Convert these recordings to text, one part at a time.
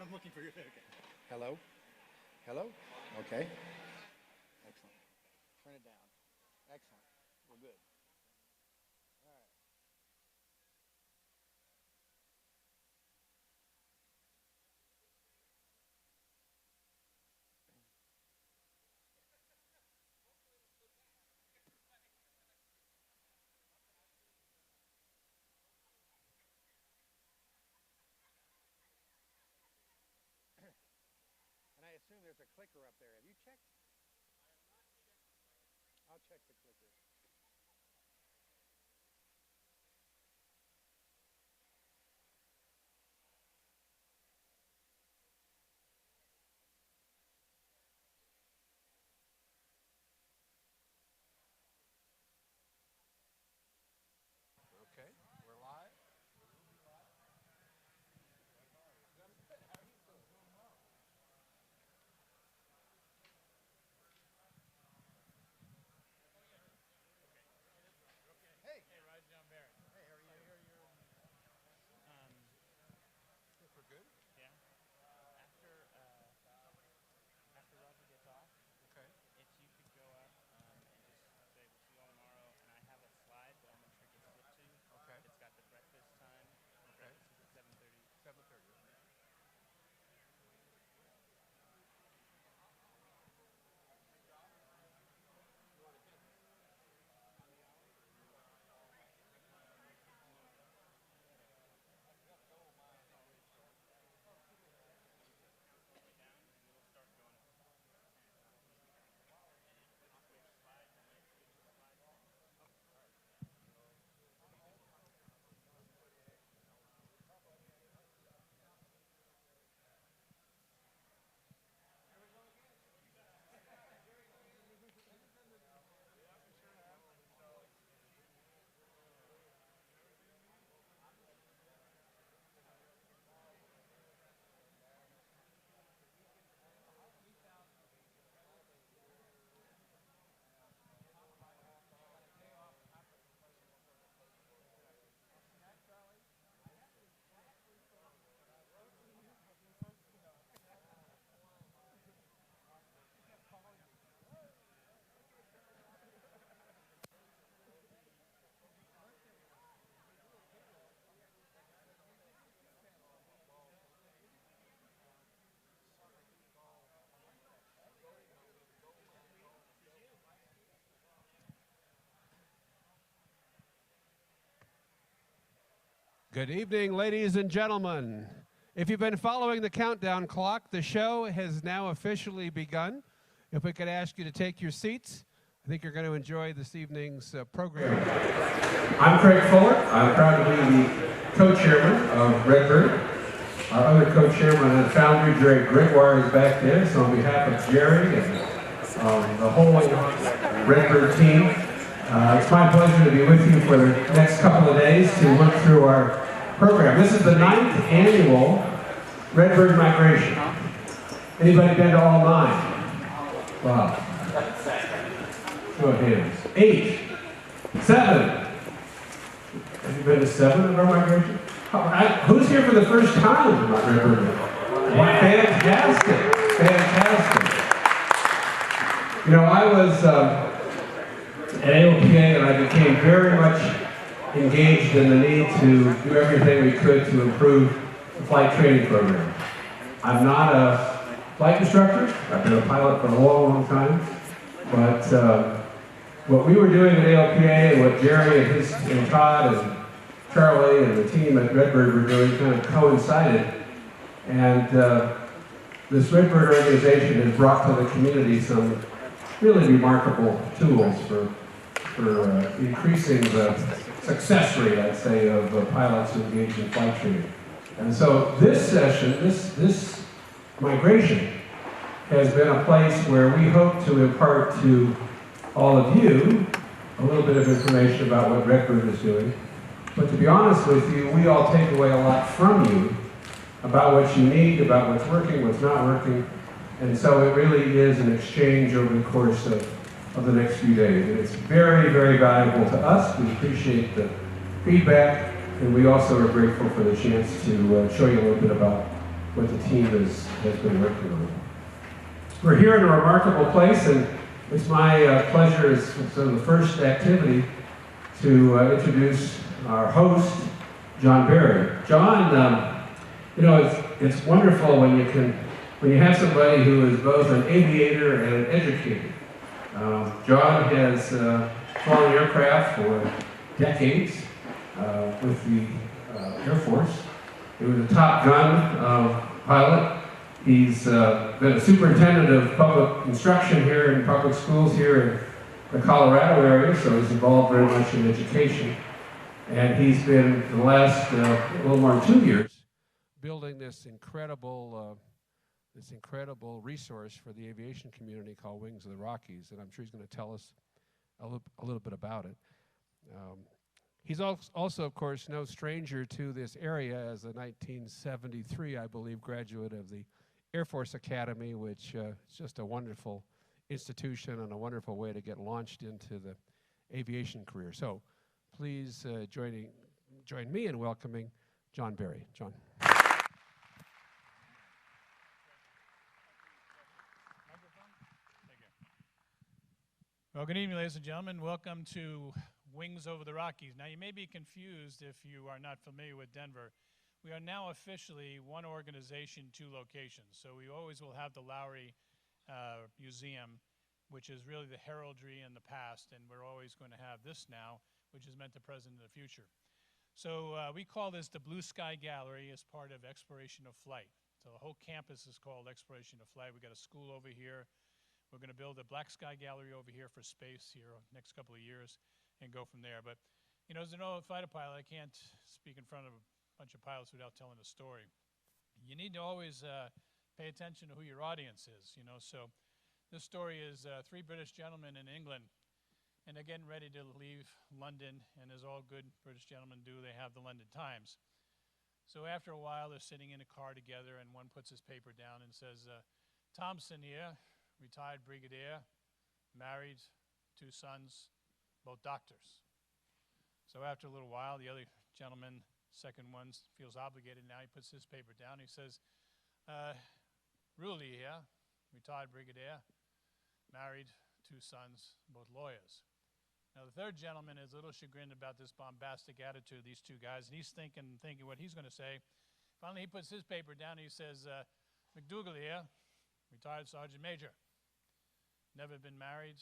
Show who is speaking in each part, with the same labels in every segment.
Speaker 1: I'm looking for you. Okay. Hello? Hello? Okay. Excellent. Turn it down. Excellent. We're good. All right. And I assume there's a clicker up there. Have you checked? I'll check the clicker. Okay, we're live. Hey, John Barrett. Hey, how are you? Think we're good?
Speaker 2: Yeah. After Roger gets off,
Speaker 1: Okay.
Speaker 2: if you could go up and just say we'll see you all tomorrow, and I have a slide that I'll make sure it gets flipped to.
Speaker 1: Okay.
Speaker 2: It's got the breakfast time.
Speaker 1: Okay.
Speaker 2: Breakfast is at 7:30.
Speaker 1: 7:30. Good evening, ladies and gentlemen. If you've been following the countdown clock, the show has now officially begun. If we could ask you to take your seats, I think you're going to enjoy this evening's program. I'm Craig Fuller. I'm proud to be the co-chairman of Redbird. Our other co-chairman and founder, Jerry Gregoire, is back there. So on behalf of Jerry and the whole Redbird team, it's my pleasure to be with you for the next couple of days to work through our program. This is the 9th annual Redbird migration. Anybody been to all 9? Wow. Show of hands. 8. 7. Have you been to 7 of our migration? Who's here for the first time in my Redbird? Fantastic. Fantastic. You know, I was at AOPA, and I became very much engaged in the need to do everything we could to improve the flight training program. I'm not a flight instructor. I've been a pilot for a long, long time. But what we were doing at AOPA and what Jerry and Todd and Charlie and the team at Redbird were doing kind of coincided. And this Redbird organization has brought to the community some really remarkable tools for increasing the success rate, I'd say, of pilots who engage in flight training. And so this session, this migration, has been a place where we hope to impart to all of you a little bit of information about what Redbird is doing. But to be honest with you, we all take away a lot from you about what you need, about what's working, what's not working. And so it really is an exchange over the course of the next few days. And it's very, very valuable to us. We appreciate the feedback, and we also are grateful for the chance to show you a little bit about what the team has been working on. We're here in a remarkable place, and it's my pleasure as sort of the first activity to introduce our host, John Berry. John, you know, it's wonderful when you have somebody who is both an aviator and an educator. John has flown aircraft for decades with the Air Force. He was a Top Gun pilot. He's been a superintendent of public instruction here in public schools here in the Colorado area, so he's involved very much in education. And he's been, for the last a little more than 2 years, building this incredible resource for the aviation community called Wings of the Rockies, and I'm sure he's going to tell us a little bit about it. He's also, of course, no stranger to this area as a 1973, I believe, graduate of the Air Force Academy, which is just a wonderful institution and a wonderful way to get launched into the aviation career. So please join me in welcoming John Berry. John.
Speaker 3: Well, good evening, ladies and gentlemen. Welcome to Wings Over the Rockies. Now, you may be confused if you are not familiar with Denver. We are now officially one organization, two locations. So we always will have the Lowry Museum, which is really the heraldry in the past, and we're always going to have this now, which is meant the present and the future. So we call this the Blue Sky Gallery as part of Exploration of Flight. So the whole campus is called Exploration of Flight. We've got a school over here. We're going to build a Black Sky Gallery over here for space here next couple of years and go from there. But, you know, as an old fighter pilot, I can't speak in front of a bunch of pilots without telling a story. You need to always pay attention to who your audience is, you know. So this story is three British gentlemen in England, and they're getting ready to leave London, and as all good British gentlemen do, they have the London Times. So after a while, they're sitting in a car together, and one puts his paper down and says, Thompson here, retired brigadier, married, 2 sons, both doctors. So after a little while, the other gentleman, second one, feels obligated now. He puts his paper down. He says, Ruley here, retired brigadier, married, 2 sons, both lawyers. Now the third gentleman is a little chagrined about this bombastic attitude of these 2 guys, and he's thinking what he's going to say. Finally, he puts his paper down. And he says, McDougal here, retired sergeant major, never been married,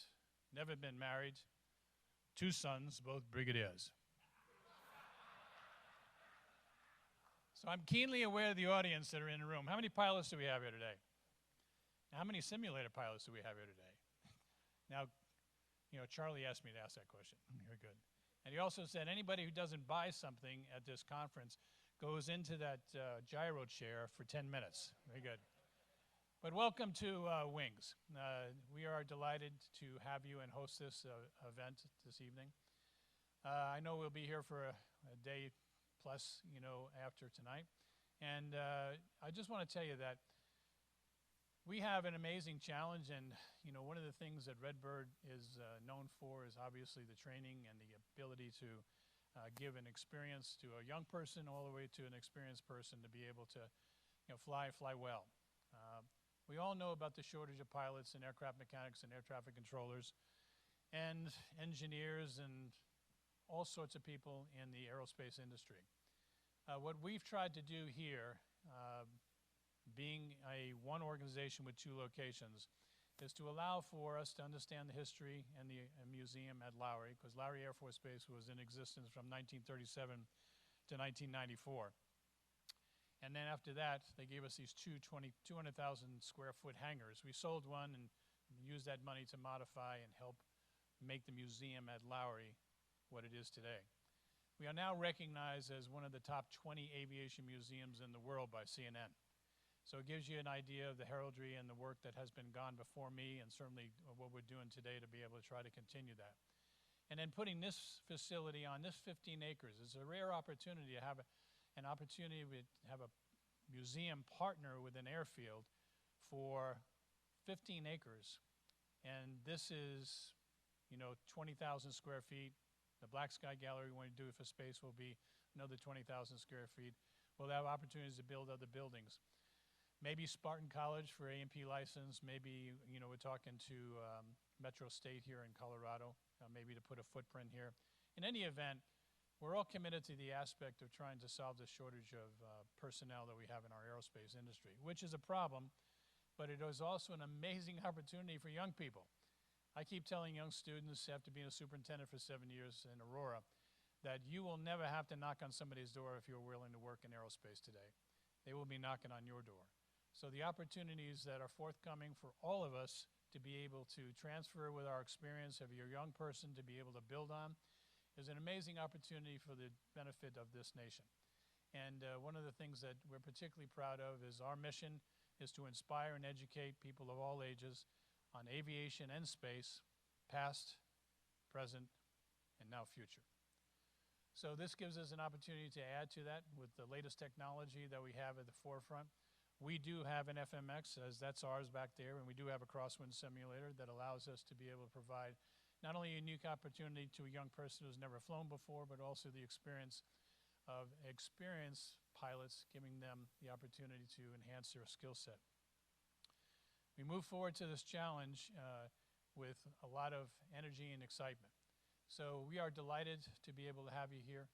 Speaker 3: 2 sons, both brigadiers. So I'm keenly aware of the audience that are in the room. How many pilots do we have here today? How many simulator pilots do we have here today? Now, you know, Charlie asked me to ask that question. Very good. And he also said anybody who doesn't buy something at this conference goes into that gyro chair for 10 minutes. Very good. But welcome to Wings. We are delighted to have you and host this event this evening. I know we'll be here for a day plus, you know, after tonight. And I just want to tell you that we have an amazing challenge, and, you know, one of the things that Redbird is known for is obviously the training and the ability to give an experience to a young person all the way to an experienced person to be able to, you know, fly well. We all know about the shortage of pilots and aircraft mechanics and air traffic controllers and engineers and all sorts of people in the aerospace industry. What we've tried to do here, being one organization with 2 locations, is to allow for us to understand the history and the museum at Lowry, because Lowry Air Force Base was in existence from 1937 to 1994. And then after that, they gave us these 200,000 square foot hangars. We sold one and used that money to modify and help make the museum at Lowry what it is today. We are now recognized as one of the top 20 aviation museums in the world by CNN. So it gives you an idea of the heraldry and the work that has been gone before me, and certainly what we're doing today to be able to try to continue that. And then putting this facility on this 15 acres is a rare opportunity to have an opportunity to have a museum partner with an airfield for 15 acres. And this is, you know, 20,000 square feet. The Black Sky Gallery, when we do it for space, will be another 20,000 square feet. We'll have opportunities to build other buildings. maybe Spartan College for A&P license, maybe, you know, we're talking to Metro State here in Colorado, maybe to put a footprint here. In any event, we're all committed to the aspect of trying to solve the shortage of personnel that we have in our aerospace industry, which is a problem, but it is also an amazing opportunity for young people. I keep telling young students after being a superintendent for 7 years in Aurora that you will never have to knock on somebody's door if you're willing to work in aerospace today. They will be knocking on your door. So the opportunities that are forthcoming for all of us to be able to transfer with our experience of your young person to be able to build on is an amazing opportunity for the benefit of this nation. And one of the things that we're particularly proud of is our mission is to inspire and educate people of all ages on aviation and space, past, present, and now future. So this gives us an opportunity to add to that with the latest technology that we have at the forefront. We do have an FMX, as that's ours back there, and we do have a crosswind simulator that allows us to be able to provide not only a unique opportunity to a young person who's never flown before, but also the experience of experienced pilots, giving them the opportunity to enhance their skill set. We move forward to this challenge with a lot of energy and excitement. So we are delighted to be able to have you here.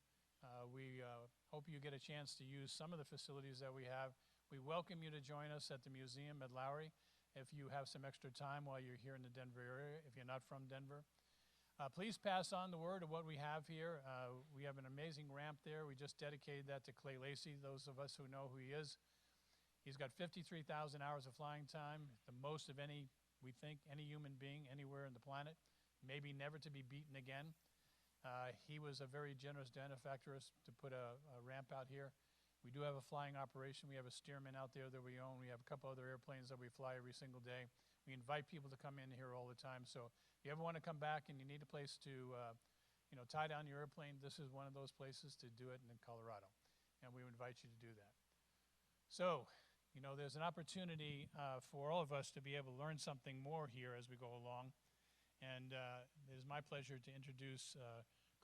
Speaker 3: We hope you get a chance to use some of the facilities that we have. We welcome you to join us at the museum at Lowry if you have some extra time while you're here in the Denver area, if you're not from Denver. Please pass on the word of what we have here. We have an amazing ramp there. We just dedicated that to Clay Lacey, those of us who know who he is. He's got 53,000 hours of flying time, the most of any, we think, any human being anywhere on the planet, maybe never to be beaten again. He was a very generous benefactor to put a ramp out here. We do have a flying operation. We have a steerman out there that we own. We have a couple other airplanes that we fly every single day. We invite people to come in here all the time. So if you ever want to come back and you need a place to tie down your airplane, this is one of those places to do it in Colorado. And we invite you to do that. So, you know, there's an opportunity for all of us to be able to learn something more here as we go along. And it is my pleasure to introduce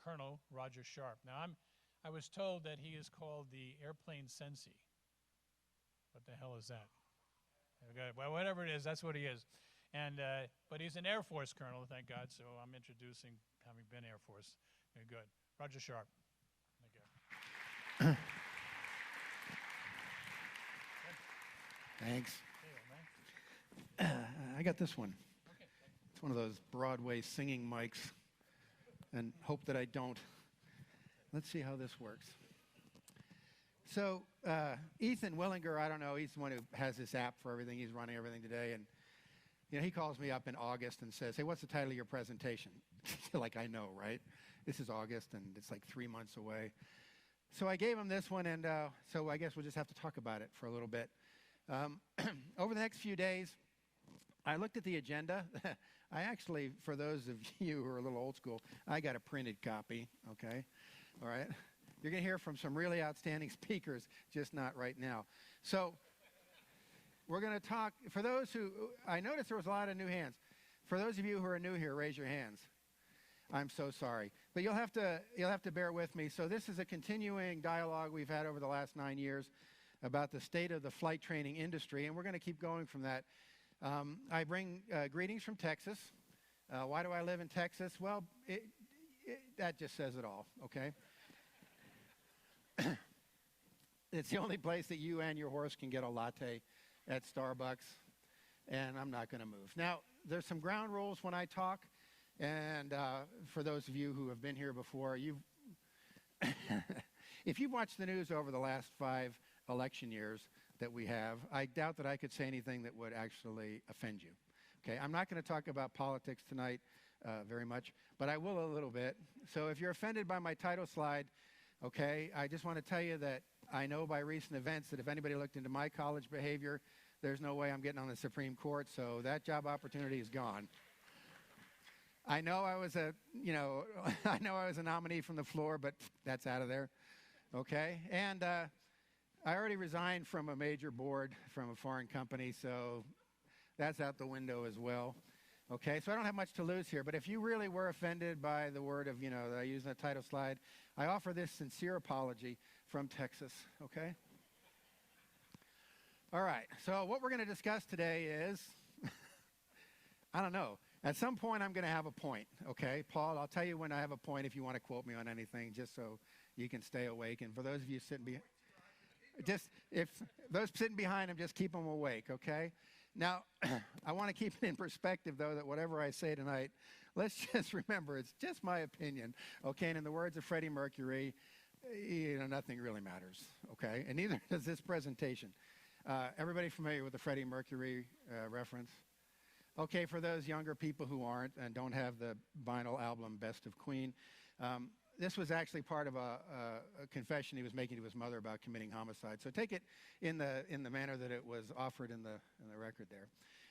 Speaker 3: Colonel Roger Sharp. Now, I was told that he is called the airplane sensei. What the hell is that? Okay, well, whatever it is, that's what he is. And but he's an Air Force colonel, thank God, so I'm introducing having been Air Force. Very good. Roger Sharp. Thank you.
Speaker 4: Thanks.
Speaker 3: Hey, man.
Speaker 4: I got this one.
Speaker 3: Okay.
Speaker 4: It's one of those Broadway singing mics, and hope that I don't. Let's see how this works. So Ethan Willinger, I don't know, he's the one who has this app for everything. He's running everything today, and he calls me up in August and says, "Hey, what's the title of your presentation?" Like, I know, right? This is August, and it's like 3 months away. So I gave him this one, and so I guess we'll just have to talk about it for a little bit. Over the next few days, I looked at the agenda. I actually, for those of you who are a little old school, I got a printed copy, okay? All right? You're going to hear from some really outstanding speakers, just not right now. So we're going to talk, for those who, I noticed there was a lot of new hands. For those of you who are new here, raise your hands. I'm so sorry. But you'll have to bear with me. So this is a continuing dialogue we've had over the last 9 years about the state of the flight training industry, and we're going to keep going from that. I bring greetings from Texas. Why do I live in Texas? Well, that just says it all, okay? It's the only place that you and your horse can get a latte at Starbucks, and I'm not going to move. Now, there's some ground rules when I talk, and for those of you who have been here before, if you've watched the news over the last 5 election years that we have, I doubt that I could say anything that would actually offend you. Okay, I'm not going to talk about politics tonight very much, but I will a little bit. So if you're offended by my title slide, okay, I just want to tell you that I know by recent events that if anybody looked into my college behavior, there's no way I'm getting on the Supreme Court, so that job opportunity is gone. I know I was I know I was a nominee from the floor, but that's out of there. Okay, and I already resigned from a major board from a foreign company, so that's out the window as well. Okay, so I don't have much to lose here, but if you really were offended by the word of, that I use in the title slide, I offer this sincere apology from Texas, okay? All right, so what we're going to discuss today is, I don't know. At some point, I'm going to have a point, okay? Paul, I'll tell you when I have a point if you want to quote me on anything, just so you can stay awake. And for those of you sitting behind, if those sitting behind him, just keep them awake, okay? Now, I want to keep it in perspective, though, that whatever I say tonight, let's just remember it's just my opinion, okay? And in the words of Freddie Mercury, nothing really matters, okay? And neither does this presentation. Everybody familiar with the Freddie Mercury reference? Okay, for those younger people who aren't and don't have the vinyl album Best of Queen, this was actually part of a confession he was making to his mother about committing homicide. So take it in the manner that it was offered in the record there.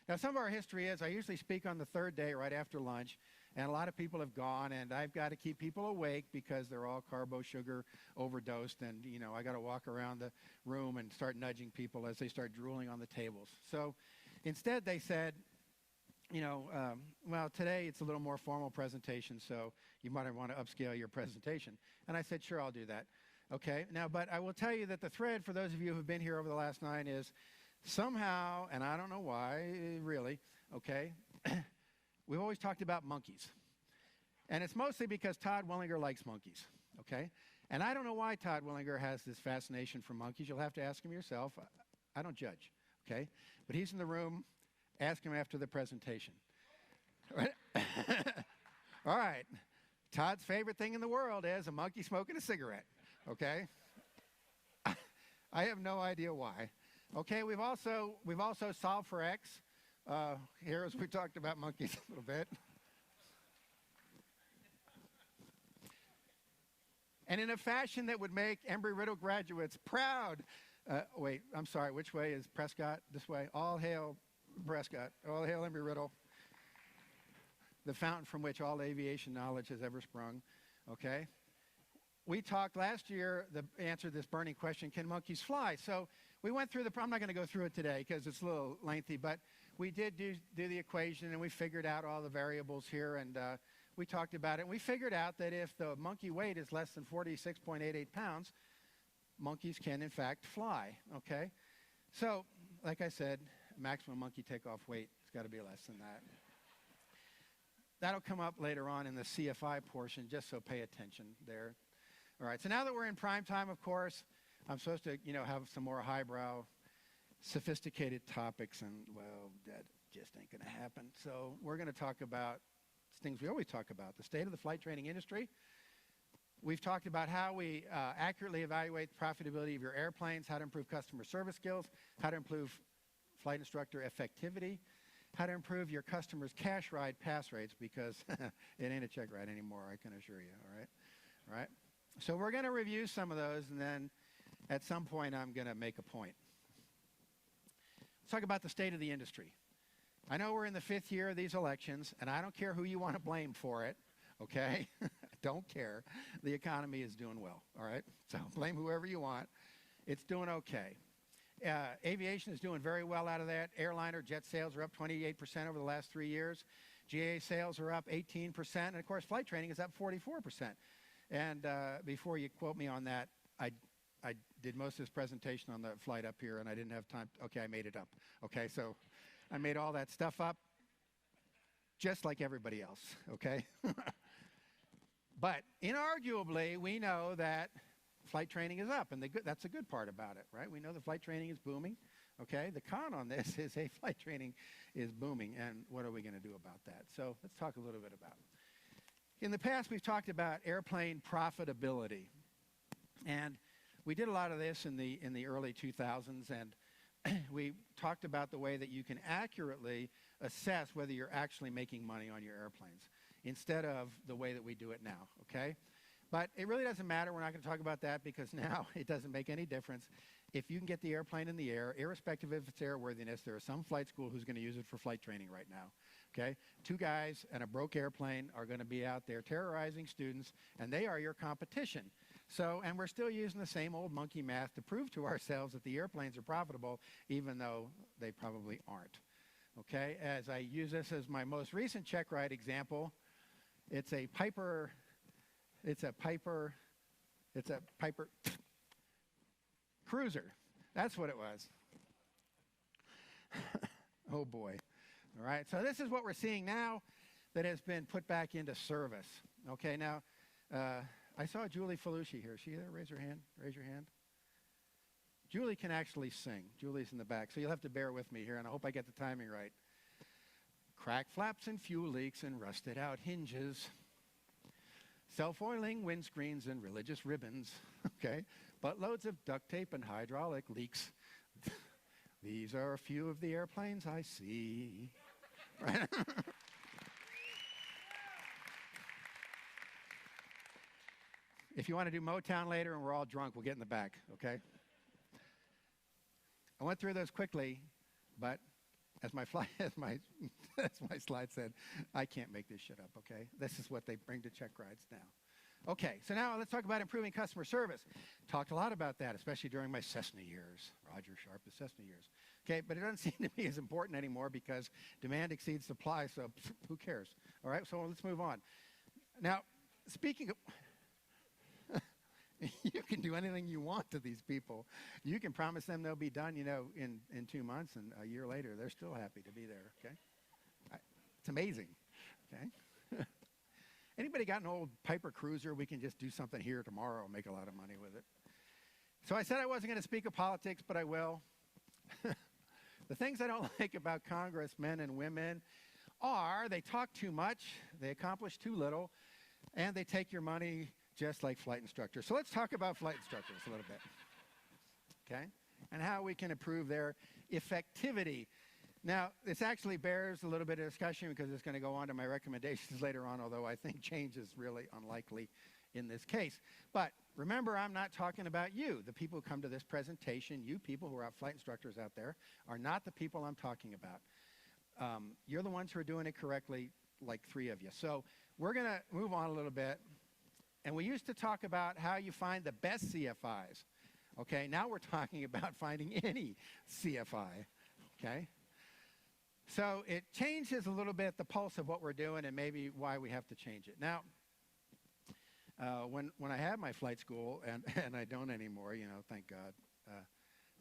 Speaker 4: Now, some of our history is I usually speak on the third day right after lunch, and a lot of people have gone, and I've got to keep people awake because they're all carbo sugar overdosed, and I got to walk around the room and start nudging people as they start drooling on the tables. So instead, they said, well, today it's a little more formal presentation, so you might want to upscale your presentation. And I said, sure, I'll do that. Okay, now, but I will tell you that the thread, for those of you who have been here over the last 9 is somehow, and I don't know why, really, okay, we've always talked about monkeys. And it's mostly because Todd Willinger likes monkeys, okay? And I don't know why Todd Willinger has this fascination for monkeys. You'll have to ask him yourself. I don't judge, okay? But he's in the room. Ask him after the presentation. All right. Todd's favorite thing in the world is a monkey smoking a cigarette, okay? I have no idea why. Okay, we've also solved for X. Here, as we talked about monkeys a little bit. And in a fashion that would make Embry-Riddle graduates proud. Wait, I'm sorry, which way is Prescott? This way? All hail Prescott. All hail Embry-Riddle, the fountain from which all aviation knowledge has ever sprung, okay? We talked last year, the answer to this burning question, can monkeys fly? So we went through I'm not going to go through it today because it's a little lengthy, but we did do the equation, and we figured out all the variables here, and we talked about it. And we figured out that if the monkey weight is less than 46.88 pounds, monkeys can, in fact, fly, okay? So, like I said, maximum monkey takeoff weight has got to be less than that. That'll come up later on in the CFI portion, just so pay attention there. All right, so now that we're in prime time, of course, I'm supposed to, have some more highbrow, sophisticated topics, and, well, that just ain't going to happen. So we're going to talk about things we always talk about, the state of the flight training industry. We've talked about how we accurately evaluate the profitability of your airplanes, how to improve customer service skills, how to improve flight instructor effectivity, how to improve your customers' cash ride pass rates, because it ain't a check ride anymore, I can assure you, all right? All right? So we're going to review some of those, and then at some point I'm going to make a point. Let's talk about the state of the industry. I know we're in the 5th year of these elections, and I don't care who you want to blame for it, okay? Don't care. The economy is doing well, all right? So blame whoever you want. It's doing okay. Aviation is doing very well out of that. Airliner jet sales are up 28% over the last 3 years. GA sales are up 18%. And, of course, flight training is up 44%. And before you quote me on that, I did most of this presentation on the flight up here, and I didn't have time. Okay, I made it up. Okay, so I made all that stuff up just like everybody else, okay? But inarguably, we know that flight training is up, and that's a good part about it, right? We know the flight training is booming, okay? The con on this is, hey, flight training is booming, and what are we going to do about that? So let's talk a little bit about it. In the past, we've talked about airplane profitability, and we did a lot of this in the early 2000s, and we talked about the way that you can accurately assess whether you're actually making money on your airplanes instead of the way that we do it now, okay? But it really doesn't matter. We're not going to talk about that because now it doesn't make any difference. If you can get the airplane in the air, irrespective of its airworthiness, there is some flight school who's going to use it for flight training right now, okay? 2 guys and a broke airplane are going to be out there terrorizing students, and they are your competition. So, and we're still using the same old monkey math to prove to ourselves that the airplanes are profitable, even though they probably aren't, okay? As I use this as my most recent check ride example, it's a Piper Cruiser. That's what it was. Oh boy. All right, so this is what we're seeing now that has been put back into service. Okay, now, I saw Julie Felucci here. Is she there? Raise her hand. Raise your hand. Julie can actually sing. Julie's in the back, so you'll have to bear with me here, and I hope I get the timing right. Cracked flaps and fuel leaks and rusted out hinges. Self-oiling windscreens and religious ribbons. Okay, buttloads of duct tape and hydraulic leaks. These are a few of the airplanes I see. Right? If you want to do Motown later and we're all drunk, we'll get in the back, okay? I went through those quickly, but as my slide said, I can't make this shit up, okay? This is what they bring to check rides now. Okay, so now let's talk about improving customer service. Talked a lot about that, especially during my Cessna years, Roger Sharp's Cessna years. Okay, but it doesn't seem to be as important anymore because demand exceeds supply, so who cares? All right, so let's move on. Now, speaking of... You can do anything you want to these people. You can promise them they'll be done, in 2 months, and a year later, they're still happy to be there, okay? It's amazing, okay? Anybody got an old Piper Cruiser? We can just do something here tomorrow and make a lot of money with it. So I said I wasn't going to speak of politics, but I will. The things I don't like about congressmen and women are they talk too much, they accomplish too little, and they take your money just like flight instructors. So let's talk about flight instructors a little bit, okay? And how we can improve their effectivity. Now, this actually bears a little bit of discussion because it's going to go on to my recommendations later on, although I think change is really unlikely in this case. But remember, I'm not talking about you. The people who come to this presentation, you people who are flight instructors out there, are not the people I'm talking about. You're the ones who are doing it correctly, like 3 of you. So we're going to move on a little bit. And we used to talk about how you find the best CFIs. Okay, now we're talking about finding any CFI. Okay? So it changes a little bit the pulse of what we're doing and maybe why we have to change it. Now, when I had my flight school, and I don't anymore, thank God,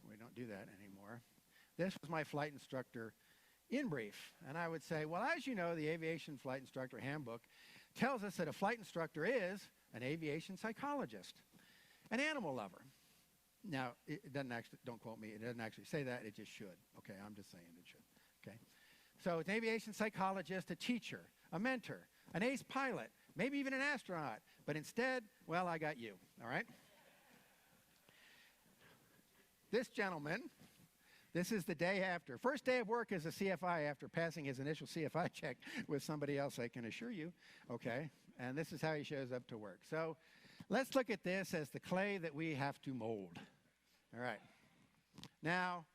Speaker 4: we don't do that anymore. This was my flight instructor in brief. And I would say, well, as you know, the Aviation Flight Instructor Handbook tells us that a flight instructor is an aviation psychologist, an animal lover. Now, it doesn't actually, don't quote me, it doesn't actually say that, it just should. Okay, I'm just saying it should. Okay. So it's an aviation psychologist, a teacher, a mentor, an ace pilot, maybe even an astronaut. But instead, well, I got you, all right? This gentleman, this is the day after. First day of work as a CFI after passing his initial CFI check with somebody else, I can assure you, okay? And this is how he shows up to work. So let's look at this as the clay that we have to mold. All right. Now,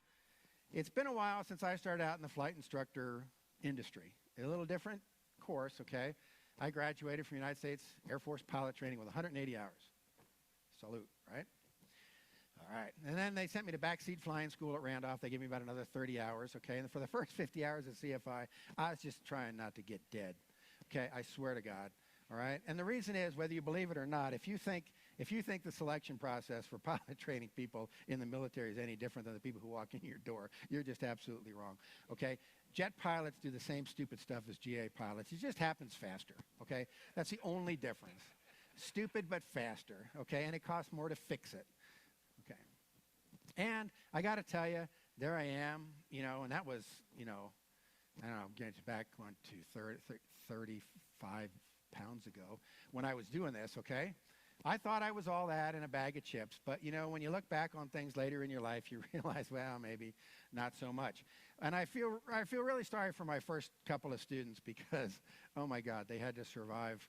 Speaker 4: it's been a while since I started out in the flight instructor industry. A little different course, okay? I graduated from United States Air Force pilot training with 180 hours. Salute, right? All right. And then they sent me to backseat flying school at Randolph. They gave me about another 30 hours, okay? And for the first 50 hours at CFI, I was just trying not to get dead, okay? I swear to God. All right, and the reason is, whether you believe it or not, if you think the selection process for pilot training people in the military is any different than the people who walk in your door, you're just absolutely wrong. Okay, jet pilots do the same stupid stuff as GA pilots. It just happens faster. Okay, that's the only difference. Stupid but faster. Okay, and it costs more to fix it. Okay, and I got to tell you, there I am. And that was, I don't know, getting back on to 35 pounds ago when I was doing this, okay? I thought I was all that in a bag of chips, but when you look back on things later in your life, you realize, well, maybe not so much. And I feel really sorry for my first couple of students because, oh my God, they had to survive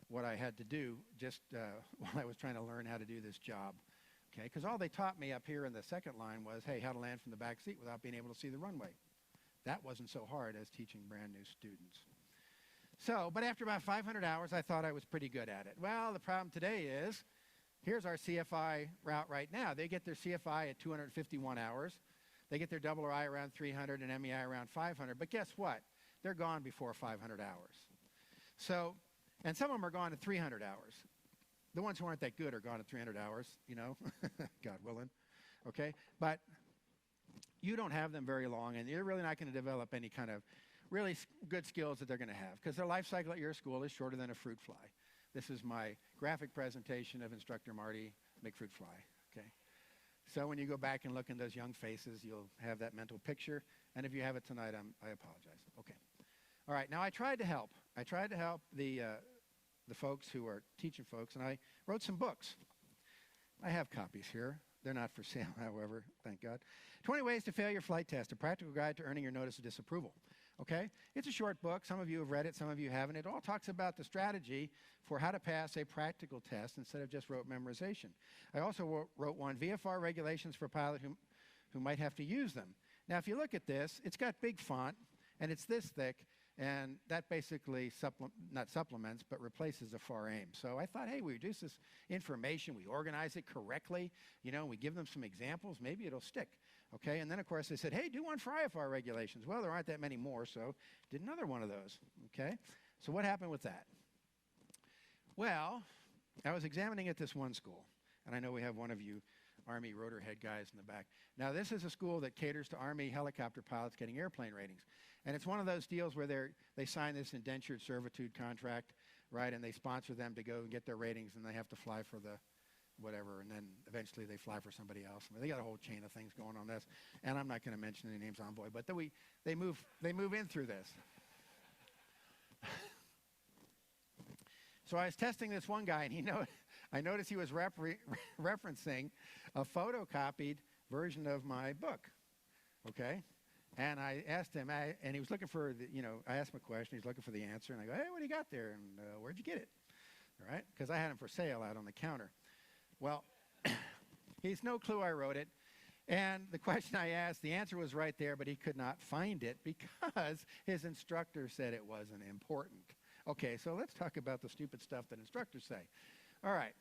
Speaker 4: what I had to do just while I was trying to learn how to do this job, okay? Because all they taught me up here in the second line was, hey, how to land from the back seat without being able to see the runway. That wasn't so hard as teaching brand new students. So, but after about 500 hours, I thought I was pretty good at it. Well, the problem today is, here's our CFI route right now. They get their CFI at 251 hours. They get their RRI around 300 and MEI around 500. But guess what? They're gone before 500 hours. So, and some of them are gone at 300 hours. The ones who aren't that good are gone at 300 hours, God willing. Okay? But you don't have them very long, and you're really not going to develop any kind of really good skills that they're going to have, because their life cycle at your school is shorter than a fruit fly. This is my graphic presentation of Instructor Marty, McFruit-Fly. Okay. So when you go back and look in those young faces, you'll have that mental picture. And if you have it tonight, I apologize. Okay. All right. Now, I tried to help. I tried to help the folks who are teaching folks, and I wrote some books. I have copies here. They're not for sale, however, thank God. 20 Ways to Fail Your Flight Test, a practical guide to earning your notice of disapproval. Okay? It's a short book. Some of you have read it, some of you haven't. It all talks about the strategy for how to pass a practical test instead of just rote memorization. I also wrote one, VFR regulations for a pilot who might have to use them. Now, if you look at this, it's got big font, and it's this thick, and that basically not supplements, but replaces a FAR aim. So I thought, hey, we reduce this information, we organize it correctly, you know, we give them some examples, maybe it'll stick. Okay, and then, of course, they said, hey, do one for IFR regulations. Well, there aren't that many more, so did another one of those. Okay, so what happened with that? Well, I was examining at this one school, and I know we have one of you Army rotor head guys in the back. Now, this is a school that caters to Army helicopter pilots getting airplane ratings. And it's one of those deals where they sign this indentured servitude contract, right, and they sponsor them to go and get their ratings, and they have to fly for the whatever, and then eventually they fly for somebody else. I mean, they got a whole chain of things going on this, and I'm not going to mention any names, Envoy, but they move in through this. So I was testing this one guy, and I noticed he was referencing a photocopied version of my book, okay? And I asked him, and he was looking for, I asked him a question, he's looking for the answer, and I go, hey, what do you got there, and where'd you get it, all right? Because I had him for sale out on the counter. Well, he's no clue I wrote it, and the question I asked, the answer was right there, but he could not find it because his instructor said it wasn't important. Okay, so let's talk about the stupid stuff that instructors say. All right.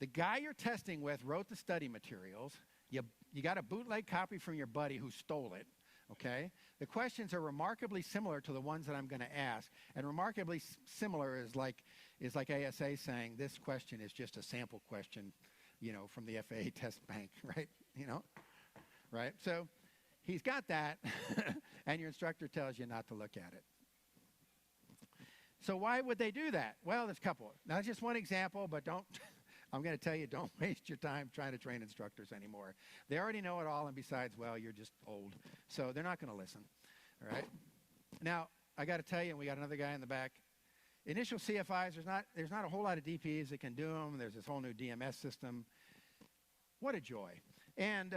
Speaker 4: The guy you're testing with wrote the study materials. You got a bootleg copy from your buddy who stole it, okay? The questions are remarkably similar to the ones that I'm going to ask. And remarkably similar is like ASA saying this question is just a sample question, from the FAA test bank, right? Right? So he's got that, and your instructor tells you not to look at it. So why would they do that? Well, there's a couple. Now, that's just one example, but I'm going to tell you, don't waste your time trying to train instructors anymore. They already know it all, and besides, well, you're just old. So they're not going to listen, all right? Now, I got to tell you, and we got another guy in the back, initial CFIs, there's not a whole lot of DPEs that can do them. There's this whole new DMS system. What a joy. And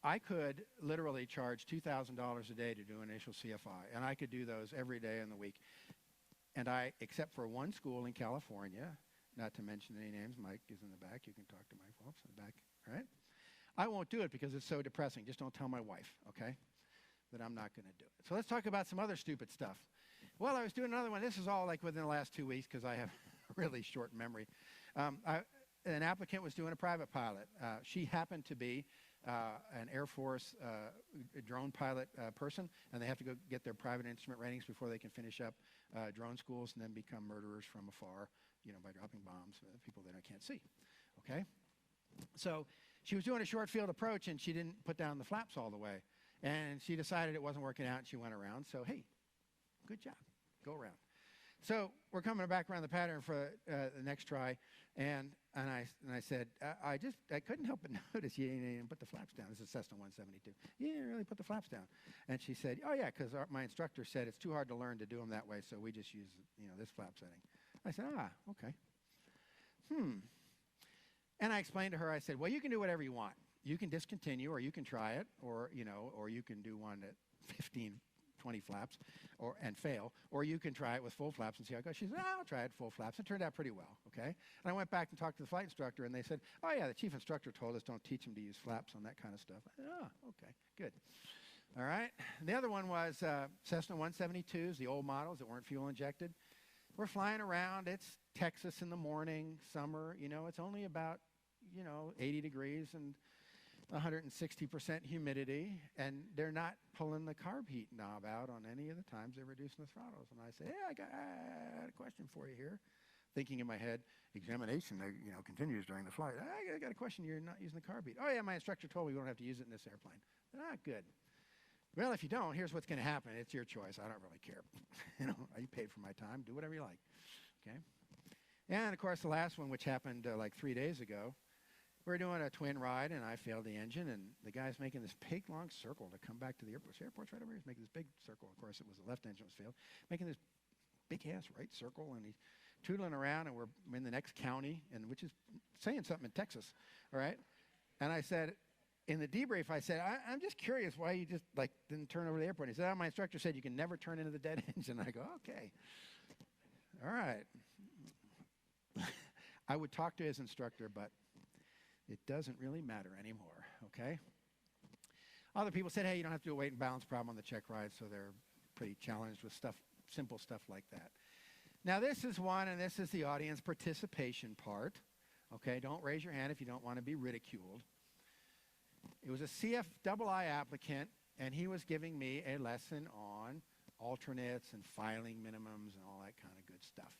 Speaker 4: I could literally charge $2,000 a day to do an initial CFI, and I could do those every day in the week. And except for one school in California, not to mention any names, Mike is in the back. You can talk to my folks in the back, right? I won't do it because it's so depressing. Just don't tell my wife, okay, that I'm not going to do it. So let's talk about some other stupid stuff. Well, I was doing another one. This is all like within the last 2 weeks because I have a really short memory. An applicant was doing a private pilot. She happened to be an Air Force drone pilot person, and they have to go get their private instrument ratings before they can finish up drone schools and then become murderers from afar, by dropping bombs at people that I can't see, okay? So she was doing a short field approach, and she didn't put down the flaps all the way, and she decided it wasn't working out, and she went around. So, hey, good job. Go around. So we're coming back around the pattern for the next try, and I said, I couldn't help but notice you didn't put the flaps down. This is Cessna 172. You didn't really put the flaps down. And she said, oh, yeah, because my instructor said it's too hard to learn to do them that way, so we just use, this flap setting. I said, okay. And I explained to her, I said, well, you can do whatever you want. You can discontinue, or you can try it, or you can do one at 15, 20 flaps and fail, or you can try it with full flaps and see how it goes. She said, I'll try it full flaps. It turned out pretty well, okay? And I went back and talked to the flight instructor, and they said, oh, yeah, the chief instructor told us don't teach them to use flaps on that kind of stuff. I said, okay, good. All right. The other one was Cessna 172s, the old models that weren't fuel injected. We're flying around. It's Texas in the morning, summer. It's only about, 80 degrees and 160% humidity, and they're not pulling the carb heat knob out on any of the times they're reducing the throttles. And I say, hey, I got a question for you here, thinking in my head, examination, continues during the flight. I got a question. You're not using the car beat. Oh, yeah, my instructor told me we don't have to use it in this airplane. Good. Well, if you don't, here's what's going to happen. It's your choice. I don't really care. You paid for my time. Do whatever you like. Okay? And, of course, the last one, which happened like 3 days ago, we're doing a twin ride, and I failed the engine, and the guy's making this big, long circle to come back to the airport. The airport's right over here. He's making this big circle. Of course, it was the left engine was failed. Making this big-ass right circle, and he's tootling around, and we're in the next county, which is saying something in Texas, all right? And I said, in the debrief, I said, I'm just curious why you just, didn't turn over the airport. He said, my instructor said you can never turn into the dead engine. I go, okay. All right. I would talk to his instructor, but it doesn't really matter anymore, okay? Other people said, hey, you don't have to do a weight and balance problem on the check ride, so they're pretty challenged with simple stuff like that. Now, this is one, and this is the audience participation part, okay? Don't raise your hand if you don't want to be ridiculed. It was a CFII applicant, and he was giving me a lesson on alternates and filing minimums and all that kind of good stuff.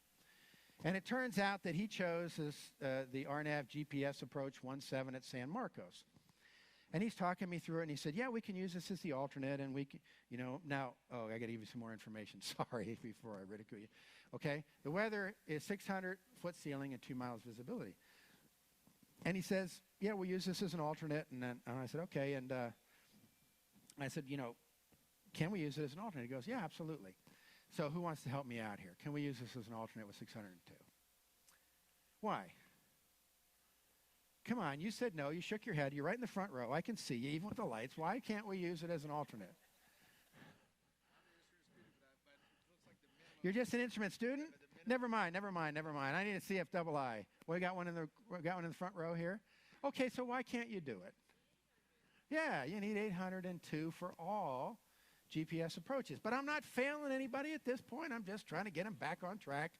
Speaker 4: And it turns out that he chose the RNAV GPS approach 1.7 at San Marcos. And he's talking me through it, and he said, yeah, we can use this as the alternate, and we can, now, I got to give you some more information. Sorry, before I ridicule you. Okay, the weather is 600-foot ceiling and 2 miles visibility. And he says, yeah, we'll use this as an alternate. And I said, okay. And I said, can we use it as an alternate? He goes, yeah, absolutely. So who wants to help me out here? Can we use this as an alternate with 602? Why? Come on, you said no. You shook your head. You're right in the front row. I can see you, even with the lights. Why can't we use it as an alternate? You're just an instrument student? Never mind. I need a CFII. We got one in the front row here. Okay, so why can't you do it? Yeah, you need 802 for all GPS approaches. But I'm not failing anybody at this point. I'm just trying to get them back on track,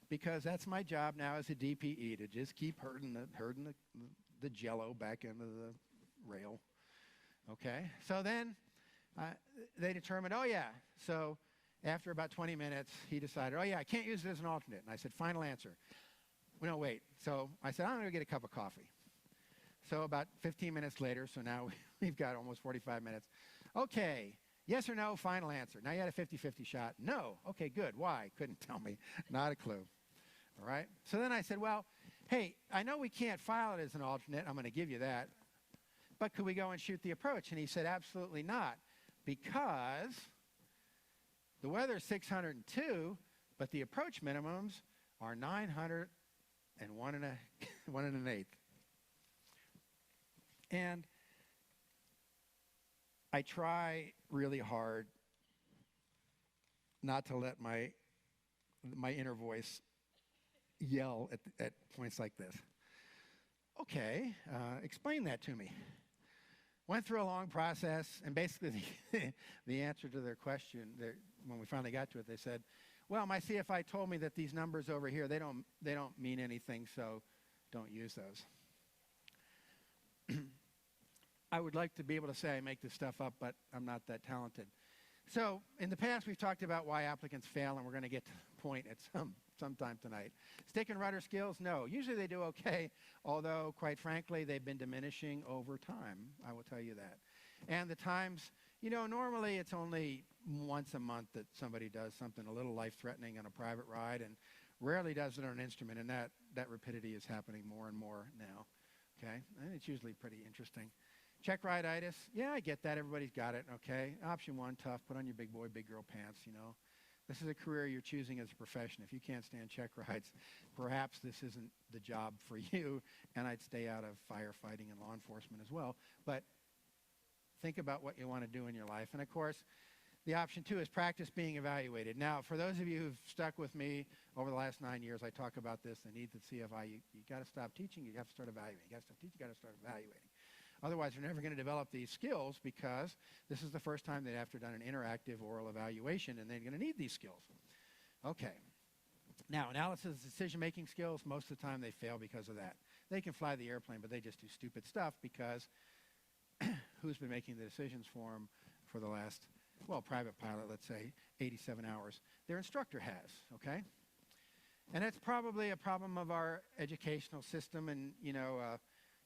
Speaker 4: because that's my job now as a DPE, to just keep herding the jello back into the rail. Okay, so then they determined, oh yeah. So after about 20 minutes, he decided, oh yeah, I can't use it as an alternate. And I said, final answer. No, wait. So I said, I'm going to get a cup of coffee. So about 15 minutes later, so now we've got almost 45 minutes. Okay, yes or no, final answer. Now you had a 50-50 shot. No. Okay, good. Why? Couldn't tell me. Not a clue. All right? So then I said, well, hey, I know we can't file it as an alternate. I'm going to give you that. But could we go and shoot the approach? And he said, absolutely not, because the weather is 602, but the approach minimums are 900 and 1 1/8. And I try really hard not to let my inner voice yell at points like this. Okay, explain that to me. Went through a long process, and basically the answer to their question, when we finally got to it, they said, well, my CFI told me that these numbers over here, they don't mean anything, so don't use those. I would like to be able to say I make this stuff up, but I'm not that talented. So in the past, we've talked about why applicants fail, and we're going to get to the point at sometime tonight. Stick and rudder skills, no. Usually they do okay, although, quite frankly, they've been diminishing over time. I will tell you that. And the times, normally it's only once a month that somebody does something a little life-threatening on a private ride, and rarely does it on an instrument, and that rapidity is happening more and more now. Okay? And it's usually pretty interesting. Check ride-itis, yeah, I get that. Everybody's got it, okay? Option 1, tough. Put on your big boy, big girl pants, This is a career you're choosing as a profession. If you can't stand check rides, perhaps this isn't the job for you, and I'd stay out of firefighting and law enforcement as well. But think about what you want to do in your life. And, of course, the option 2 is practice being evaluated. Now, for those of you who've stuck with me over the last 9 years, I talk about this, the need to CFI. You got to stop teaching. You have to start evaluating. You got to stop teaching. You got to start evaluating. Otherwise, you're never going to develop these skills, because this is the first time they've ever done an interactive oral evaluation, and they're going to need these skills. Okay. Now, analysis, decision-making skills, most of the time they fail because of that. They can fly the airplane, but they just do stupid stuff because who's been making the decisions for them for the last, private pilot, let's say, 87 hours? Their instructor has, okay? And that's probably a problem of our educational system. And,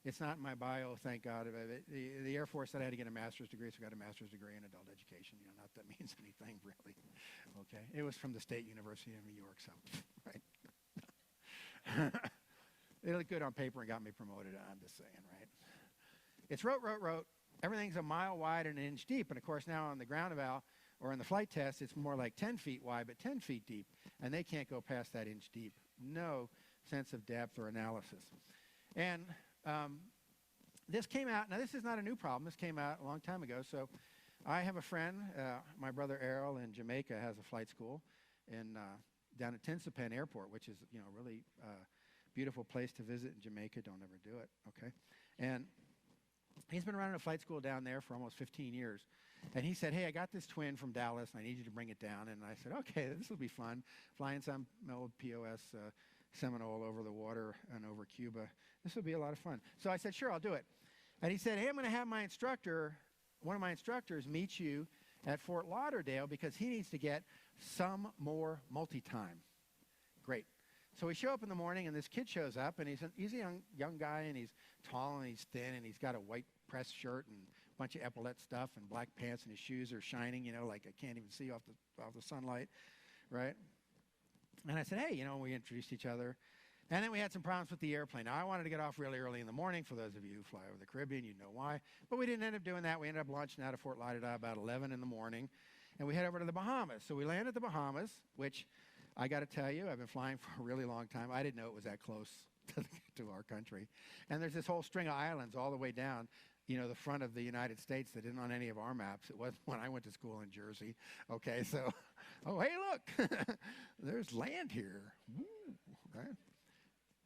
Speaker 4: it's not in my bio, thank God. The Air Force said I had to get a master's degree, so I got a master's degree in adult education. Not that means anything, really. Okay. It was from the State University of New York, so, right. It looked good on paper and got me promoted, I'm just saying, right? It's rote. Everything's a mile wide and an inch deep. And, of course, now on the ground eval or in the flight test, it's more like 10 feet wide, but 10 feet deep. And they can't go past that inch deep. No sense of depth or analysis. And this came out. Now, this is not a new problem. This came out a long time ago. So I have a friend, my brother Errol in Jamaica has a flight school down at Tinsapen Airport, which is, really beautiful place to visit in Jamaica. Don't ever do it, okay? And he's been running a flight school down there for almost 15 years. And he said, hey, I got this twin from Dallas, and I need you to bring it down. And I said, okay, this will be fun. Flying some old POS Seminole over the water and over Cuba. This will be a lot of fun. So I said, sure, I'll do it. And he said, hey, I'm going to have one of my instructors meet you at Fort Lauderdale because he needs to get some more multi-time. Great. So we show up in the morning, and this kid shows up, and he's a young guy, and he's tall, and he's thin, and he's got a white press shirt and a bunch of epaulette stuff and black pants, and his shoes are shining, like I can't even see off the sunlight, right? And I said, hey, we introduced each other. And then we had some problems with the airplane. Now, I wanted to get off really early in the morning. For those of you who fly over the Caribbean, you know why. But we didn't end up doing that. We ended up launching out of Fort Lauderdale about 11 in the morning, and we head over to the Bahamas. So we landed at the Bahamas, which I got to tell you, I've been flying for a really long time. I didn't know it was that close to our country. And there's this whole string of islands all the way down, the front of the United States that isn't on any of our maps. It wasn't when I went to school in Jersey. Okay, so, oh, hey, look, there's land here. Woo, right?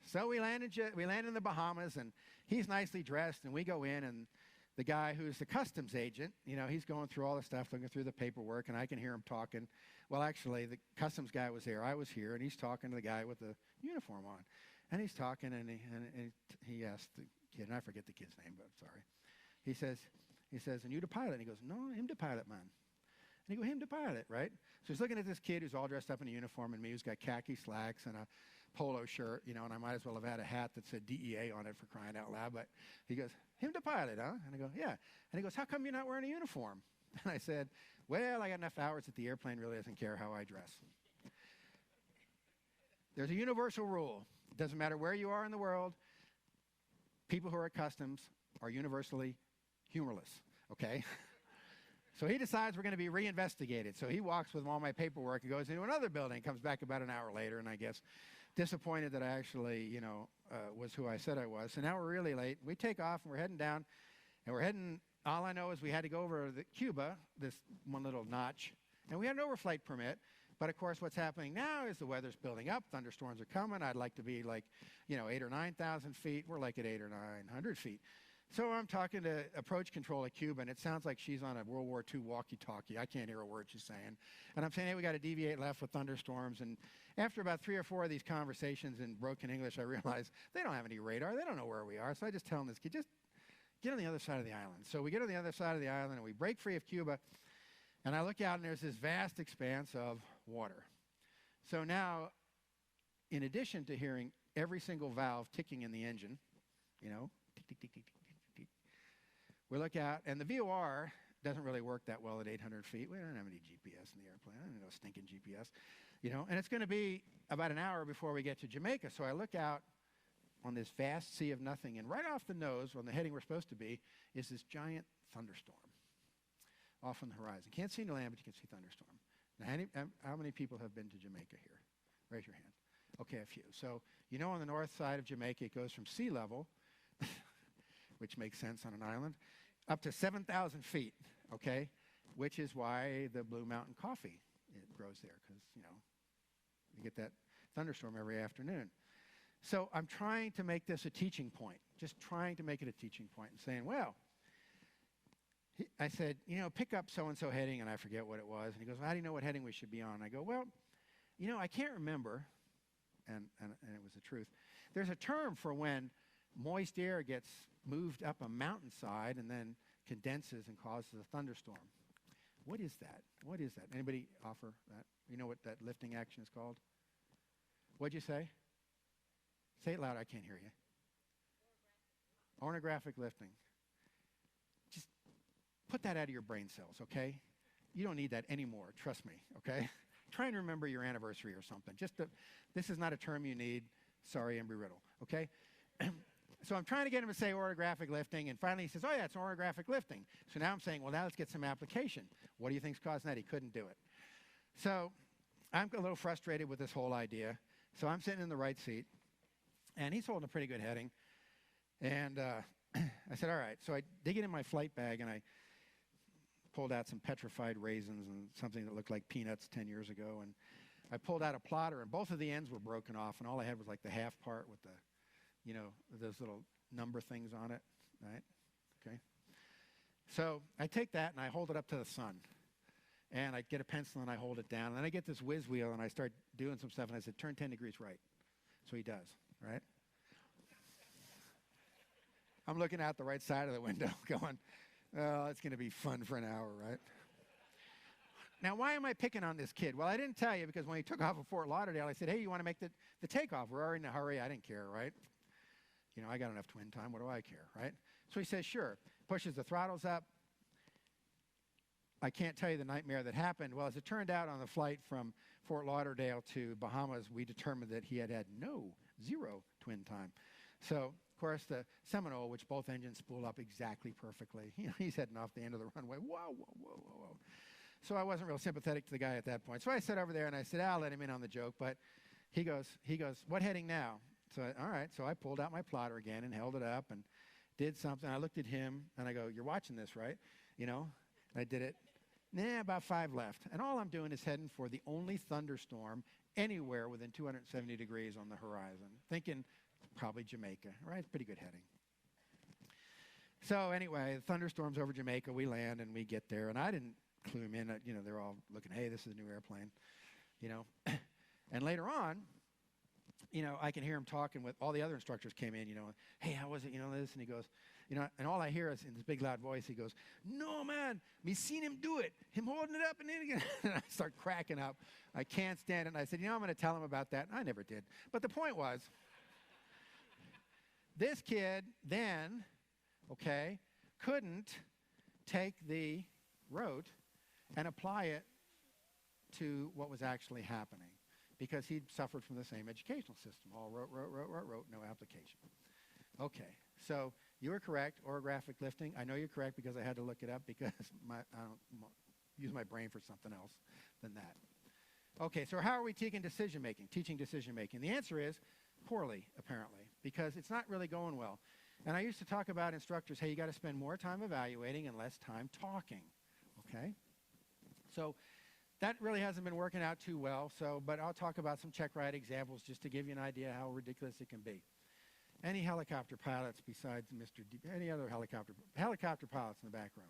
Speaker 4: So we land in the Bahamas, and he's nicely dressed, and we go in, and the guy who's the customs agent, he's going through all the stuff, looking through the paperwork, and I can hear him talking. Well, actually, the customs guy was there. I was here, and he's talking to the guy with the uniform on. And he's talking, and he asked the kid, and I forget the kid's name, but I'm sorry. He says, and you the pilot? And he goes, no, him the pilot, man. And he go, him the pilot, right? So he's looking at this kid who's all dressed up in a uniform, and me who's got khaki slacks and a polo shirt, and I might as well have had a hat that said DEA on it for crying out loud. But he goes, him the pilot, huh? And I go, yeah. And he goes, how come you're not wearing a uniform? And I said, well, I got enough hours that the airplane really doesn't care how I dress. There's a universal rule. It doesn't matter where you are in the world. People who are at customs are universally humorless, okay? So he decides we're going to be reinvestigated. So he walks with all my paperwork and goes into another building, comes back about an hour later, and I guess disappointed that I actually, was who I said I was. So now we're really late. We take off, and we're heading down, and all I know is we had to go over Cuba, this one little notch, and we had an overflight permit. But, of course, what's happening now is the weather's building up. Thunderstorms are coming. I'd like to be like, 8,000 or 9,000 feet. We're like at 800 or 900 feet. So I'm talking to approach control at Cuba, and it sounds like she's on a World War II walkie-talkie. I can't hear a word she's saying. And I'm saying, hey, we got to deviate left with thunderstorms. And after about 3 or 4 of these conversations in broken English, I realized they don't have any radar. They don't know where we are. So I just tell them this kid, just get on the other side of the island. So we get on the other side of the island, and we break free of Cuba. And I look out, and there's this vast expanse of water. So now, in addition to hearing every single valve ticking in the engine, tick, tick, tick, tick, tick, tick, tick, we look out, and the VOR doesn't really work that well at 800 feet. We don't have any GPS in the airplane. I don't know stinking GPS, and it's going to be about an hour before we get to Jamaica. So I look out on this vast sea of nothing, and right off the nose, on the heading we're supposed to be, is this giant thunderstorm off on the horizon. Can't see the land, but you can see thunderstorm. Now, how many people have been to Jamaica here? Raise your hand. Okay, a few. So, on the north side of Jamaica, it goes from sea level, which makes sense on an island, up to 7,000 feet, okay, which is why the Blue Mountain coffee, it grows there, because, you get that thunderstorm every afternoon. So I'm trying to make this a teaching point, just trying to make it a teaching point and saying, well, I said, pick up so-and-so heading, and I forget what it was. And he goes, well, how do you know what heading we should be on? And I go, well, I can't remember, and it was the truth. There's a term for when moist air gets moved up a mountainside and then condenses and causes a thunderstorm. What is that? What is that? Anybody offer that? You know what that lifting action is called? What'd you say? Say it loud. I can't hear you. Orographic lifting. Just put that out of your brain cells, okay? You don't need that anymore, trust me, okay? Try and remember your anniversary or something. This is not a term you need. Sorry, Embry-Riddle, okay? So I'm trying to get him to say orographic lifting, and finally he says, oh yeah, it's orographic lifting. So now I'm saying, well, now let's get some application. What do you think's causing that? He couldn't do it. So I'm a little frustrated with this whole idea. So I'm sitting in the right seat, and he's holding a pretty good heading. And I said, all right. So I dig it in my flight bag, and I pulled out some petrified raisins and something that looked like peanuts 10 years ago. And I pulled out a plotter, and both of the ends were broken off, and all I had was like the half part with the, you know, those little number things on it, right? Okay. So I take that, and I hold it up to the sun. And I get a pencil, and I hold it down. And then I get this whiz wheel, and I start doing some stuff, and I said, turn 10 degrees right. So he does, right? I'm looking out the right side of the window going, oh, it's going to be fun for an hour, right? Now, why am I picking on this kid? Well, I didn't tell you because when he took off at Fort Lauderdale, I said, hey, you want to make the takeoff? We're already in a hurry. I didn't care, right? You know, I got enough twin time. What do I care, right? So he says, sure. Pushes the throttles up. I can't tell you the nightmare that happened. Well, as it turned out, on the flight from Fort Lauderdale to Bahamas, we determined that he had zero twin time. So, of course, the Seminole, which both engines spool up exactly perfectly, you know, he's heading off the end of the runway. Whoa, whoa, whoa, whoa, whoa. So I wasn't real sympathetic to the guy at that point. So I sat over there and I said, I'll let him in on the joke. But he goes, what heading now? So, all right. So I pulled out my plotter again and held it up and did something. I looked at him and I go, you're watching this, right? You know, and I did it. About 5 left. And all I'm doing is heading for the only thunderstorm anywhere within 270 degrees on the horizon. Thinking probably Jamaica, right? Pretty good heading. So anyway, the thunderstorm's over Jamaica. We land and we get there. And I didn't clue him in. You know, they're all looking, hey, this is a new airplane, you know. And later on, you know, I can hear him talking with all the other instructors came in, you know, hey, how was it, you know, this? And he goes, you know, and all I hear is in this big loud voice, he goes, no, man, me seen him do it. Him holding it up and then again. And I start cracking up. I can't stand it. And I said, you know, I'm going to tell him about that. And I never did. But the point was, this kid then, okay, couldn't take the rote and apply it to what was actually happening because he'd suffered from the same educational system. All rote, no application. Okay, so you were correct, orographic lifting. I know you're correct because I had to look it up because I don't use my brain for something else than that. Okay, so how are we teaching decision-making? The answer is poorly, apparently, because it's not really going well. And I used to talk about instructors, hey, you got to spend more time evaluating and less time talking, okay? So that really hasn't been working out too well, but I'll talk about some check ride examples just to give you an idea how ridiculous it can be. Any helicopter pilots besides Mr. D, any other helicopter pilots in the back room?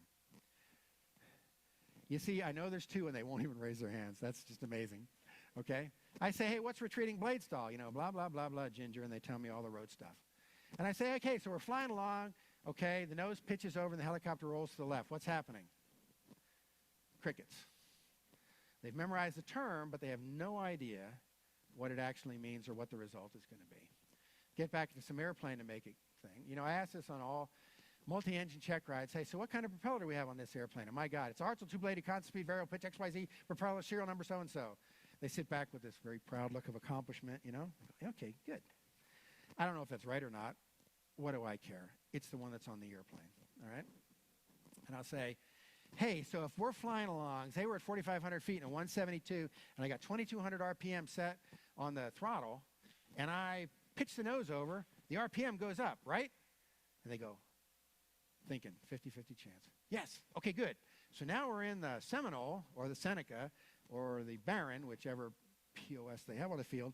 Speaker 4: You see, I know there's 2 and they won't even raise their hands. That's just amazing, okay? I say, hey, what's retreating blade stall? You know, blah, blah, blah, blah, ginger, and they tell me all the road stuff. And I say, okay, so we're flying along, okay, the nose pitches over and the helicopter rolls to the left. What's happening? Crickets. They've memorized the term, but they have no idea what it actually means or what the result is going to be. Get back to some airplane to make it thing. You know, I ask this on all multi-engine check rides. Hey, so what kind of propeller do we have on this airplane? Oh, my God, it's Hartzell 2-bladed, constant speed, variable pitch, XYZ, propeller, serial number so-and-so. They sit back with this very proud look of accomplishment, you know. Okay, good. I don't know if that's right or not. What do I care? It's the one that's on the airplane, all right? And I'll say, hey, so if we're flying along, say we're at 4,500 feet and a 172, and I got 2,200 RPM set on the throttle, and I pitch the nose over, the RPM goes up, right? And they go, thinking, 50-50 chance. Yes, okay, good. So now we're in the Seminole, or the Seneca, or the Baron, whichever POS they have on the field.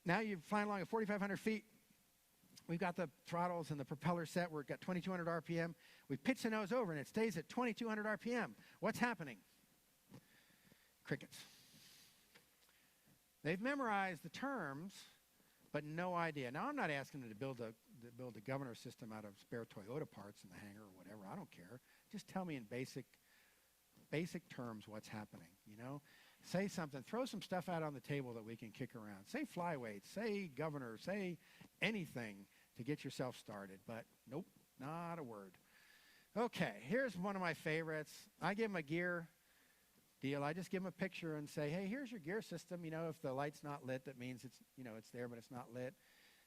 Speaker 4: Now you're flying along at 4,500 feet. We've got the throttles and the propeller set. We've got 2,200 RPM. We pitch the nose over, and it stays at 2,200 RPM. What's happening? Crickets. They've memorized the terms, but no idea. Now, I'm not asking them to build a governor system out of spare Toyota parts in the hangar or whatever. I don't care. Just tell me in basic terms what's happening, you know? Say something. Throw some stuff out on the table that we can kick around. Say flyweights. Say governor. Say anything to get yourself started. But nope, not a word. Okay, here's one of my favorites. I give them a gear deal. I just give them a picture and say, hey, here's your gear system. You know, if the light's not lit, that means it's, you know, it's there, but it's not lit.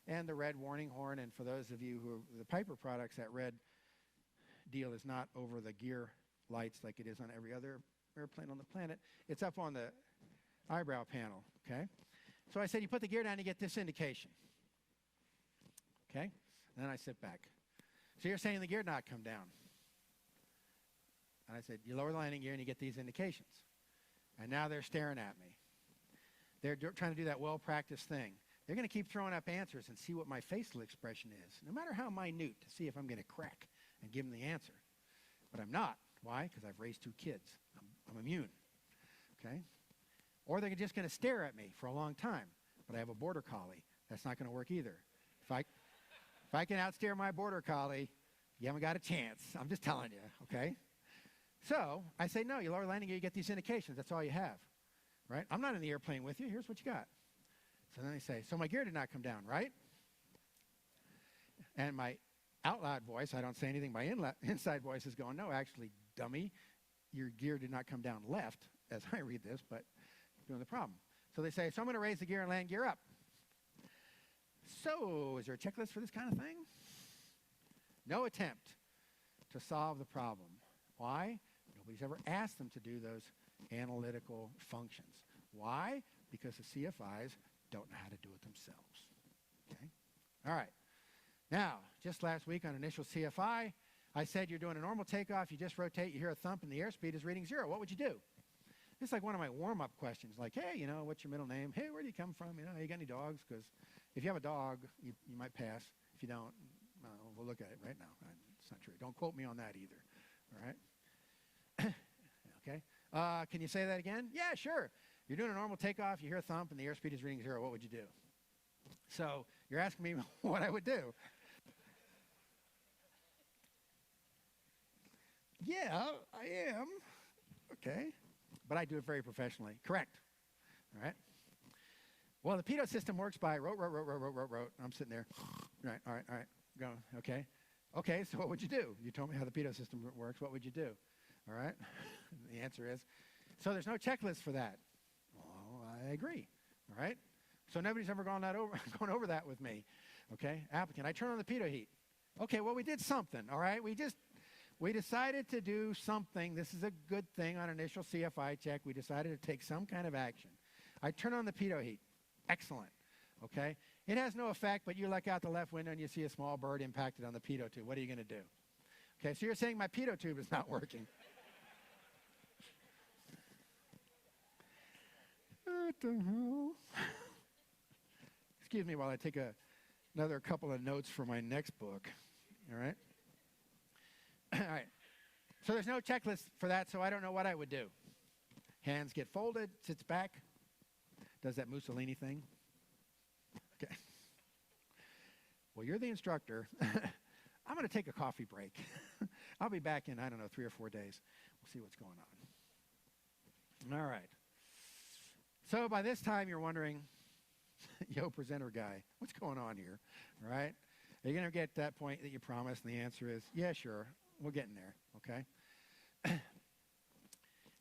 Speaker 4: And the red warning horn. And for those of you who, the Piper products, that red deal is not over the gear lights like it is on every other airplane on the planet. It's up on the eyebrow panel, okay? So I said, you put the gear down, you get this indication. Okay? And then I sit back. So you're saying the gear not come down. And I said, you lower the landing gear and you get these indications. And now they're staring at me. They're trying to do that well-practiced thing. They're going to keep throwing up answers and see what my facial expression is, no matter how minute, to see if I'm going to crack and give them the answer. But I'm not. Why? Because I've raised 2 kids. I'm immune. Okay? Or they're just going to stare at me for a long time. But I have a border collie. That's not going to work either. If I can outstare my border collie, you haven't got a chance. I'm just telling you, okay? So I say, no, you lower landing gear, you get these indications. That's all you have, right? I'm not in the airplane with you. Here's what you got. So then they say, so my gear did not come down, right? And my out loud voice, I don't say anything, my inside voice is going, no, actually, dummy, your gear did not come down left, as I read this, but doing the problem. So they say, so I'm going to raise the gear and land gear up. So is there a checklist for this kind of thing? No attempt to solve the problem. Why? Nobody's ever asked them to do those analytical functions. Why? Because the CFIs don't know how to do it themselves. Okay? All right. Now, just last week on initial CFI, I said you're doing a normal takeoff, you just rotate, you hear a thump, and the airspeed is reading 0. What would you do? It's like one of my warm-up questions, like, hey, you know, what's your middle name? Hey, where do you come from? You know, you got any dogs? Because if you have a dog, you might pass. If you don't, we'll look at it right now. It's not true. Don't quote me on that either. All right? Okay. Can you say that again? Yeah, sure. You're doing a normal takeoff, you hear a thump, and the airspeed is reading 0. What would you do? So you're asking me what I would do. Yeah, I am. Okay. But I do it very professionally. Correct. All right. Well, the pitot system works by rote. I'm sitting there. Right. All right. Going. Okay. Okay. So what would you do? You told me how the pitot system works. What would you do? All right. The answer is, so there's no checklist for that. Well, I agree. All right. So nobody's ever gone over that with me. Okay. Applicant. I turn on the pitot heat. Okay. Well, we did something. All right. We decided to do something. This is a good thing on initial CFI check. We decided to take some kind of action. I turn on the pitot heat. Excellent. Okay? It has no effect, but you look out the left window and you see a small bird impacted on the pitot tube. What are you going to do? Okay, so you're saying my pitot tube is not working. What the hell? Excuse me while I take another couple of notes for my next book. All right? All right. So there's no checklist for that, so I don't know what I would do. Hands get folded, sits back, does that Mussolini thing. Okay. Well, you're the instructor. I'm going to take a coffee break. I'll be back in, I don't know, 3 or 4 days. We'll see what's going on. All right. So by this time, you're wondering, yo, presenter guy, what's going on here? All right? Are you going to get that point that you promised? And the answer is, yeah, sure. We're getting there, okay?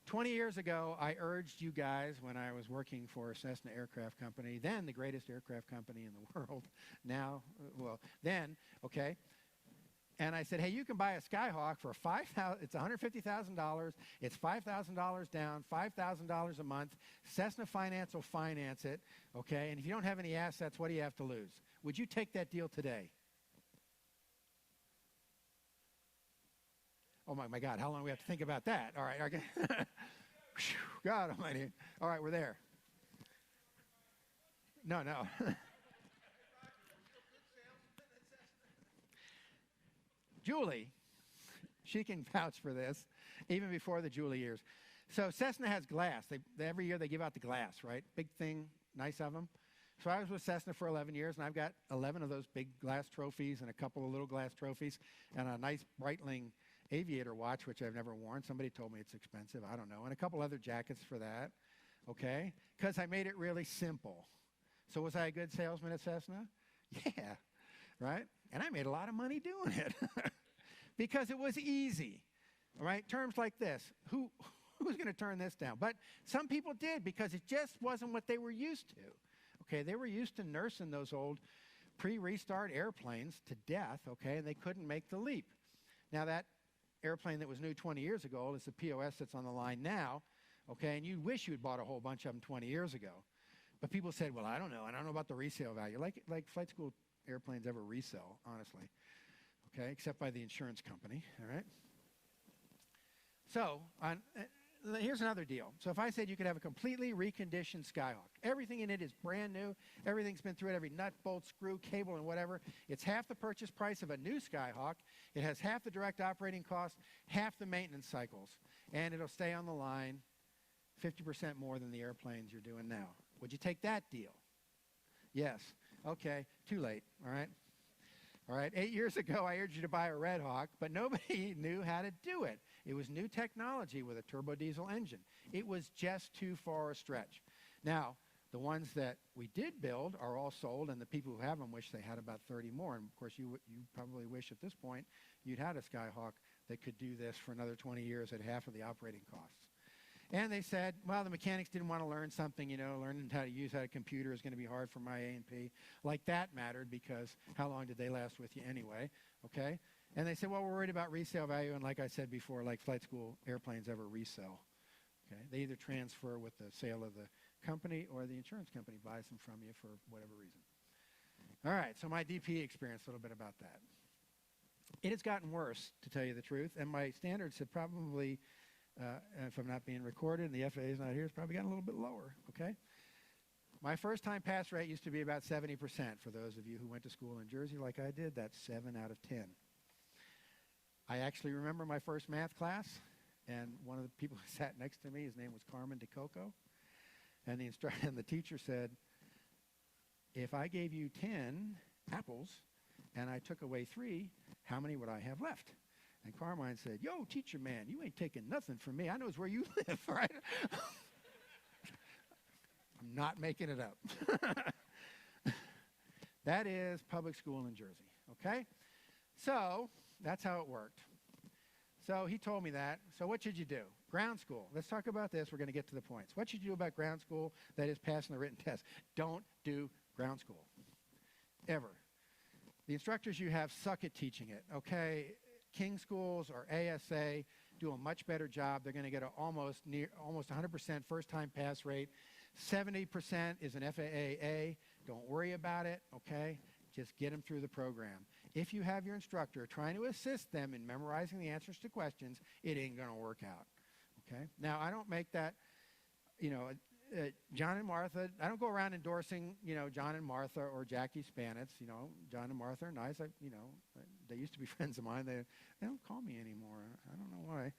Speaker 4: 20 years ago, I urged you guys when I was working for a Cessna aircraft company, then the greatest aircraft company in the world, now, well, then, okay? And I said, hey, you can buy a Skyhawk for it's $150,000. It's $5,000 down, $5,000 a month. Cessna Finance will finance it, okay? And if you don't have any assets, what do you have to lose? Would you take that deal today? Oh, my God, how long do we have to think about that? All right, okay. God almighty. All right, we're there. No. Julie, she can vouch for this, even before the Julie years. So Cessna has glass. Every year they give out the glass, right? Big thing, nice of them. So I was with Cessna for 11 years, and I've got 11 of those big glass trophies and a couple of little glass trophies and a nice Breitling aviator watch, which I've never worn. Somebody told me it's expensive. I don't know. And a couple other jackets for that. okay? Because I made it really simple. So was I a good salesman at Cessna? Yeah, right? And I made a lot of money doing it because it was easy, all right? Terms like this, who's going to turn this down? But some people did because it just wasn't what they were used to, okay? They were used to nursing those old pre-restart airplanes to death, okay, and they couldn't make the leap. Now that airplane that was new 20 years ago is the POS that's on the line now, okay, and you wish you had bought a whole bunch of them 20 years ago. But people said, well, I don't know about the resale value. Like flight school airplanes ever resell, honestly, okay, except by the insurance company, all right? So here's another deal. So if I said you could have a completely reconditioned Skyhawk, everything in it is brand new, everything's been through it, every nut, bolt, screw, cable, and whatever. It's half the purchase price of a new Skyhawk. It has half the direct operating cost, half the maintenance cycles, and it'll stay on the line 50% more than the airplanes you're doing now. Would you take that deal? Yes. Okay. Too late. All right. All right. 8 years ago, I urged you to buy a Red Hawk, but nobody knew how to do it. It was new technology with a turbo diesel engine. It was just too far a stretch. Now, the ones that we did build are all sold, and the people who have them wish they had about 30 more. And of course, you probably wish at this point you'd had a Skyhawk that could do this for another 20 years at half of the operating costs. And they said, well, the mechanics didn't want to learn something, learning how to use a computer is going to be hard for my A&P. Like that mattered because how long did they last with you anyway, okay? And they said, well, we're worried about resale value, and like I said before, like flight school airplanes ever resell, okay? They either transfer with the sale of the company or the insurance company buys them from you for whatever reason. All right, so my DPE experience, a little bit about that. It has gotten worse, to tell you the truth, and my standards have probably... if I'm not being recorded and the FAA is not here, it's probably gotten a little bit lower, okay? My first-time pass rate used to be about 70%. For those of you who went to school in Jersey like I did, that's 7 out of 10. I actually remember my first math class, and one of the people who sat next to me, his name was Carmen DeCoco, and the teacher said, if I gave you 10 apples and I took away 3, how many would I have left? And Carmine said, yo, teacher man, you ain't taking nothing from me. I knows where you live, right? I'm not making it up. That is public school in Jersey, okay? So that's how it worked. So he told me that. So what should you do? Ground school. Let's talk about this. We're going to get to the points. What should you do about ground school? That is passing the written test. Don't do ground school, ever. The instructors you have suck at teaching it, okay? King schools or ASA do a much better job. They're going to get an almost 100% first-time pass rate. 70% is an FAA. Don't worry about it, okay? Just get them through the program. If you have your instructor trying to assist them in memorizing the answers to questions, it ain't going to work out, okay? Now, I don't make that, John and Martha, I don't go around endorsing, John and Martha or Jackie Spanitz. John and Martha are nice. They used to be friends of mine. They don't call me anymore. I don't know why.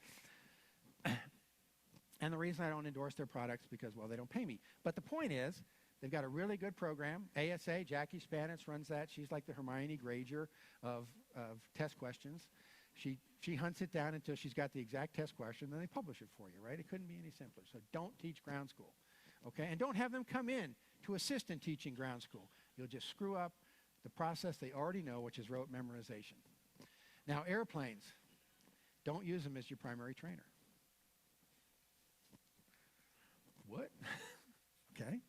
Speaker 4: And the reason I don't endorse their products is because, well, they don't pay me. But the point is, they've got a really good program. ASA, Jackie Spanitz runs that. She's like the Hermione Granger of test questions. She hunts it down until she's got the exact test question, then they publish it for you, right? It couldn't be any simpler. So don't teach ground school, okay? And don't have them come in to assist in teaching ground school. You'll just screw up the process they already know, which is rote memorization. Now, airplanes, don't use them as your primary trainer. What? Okay.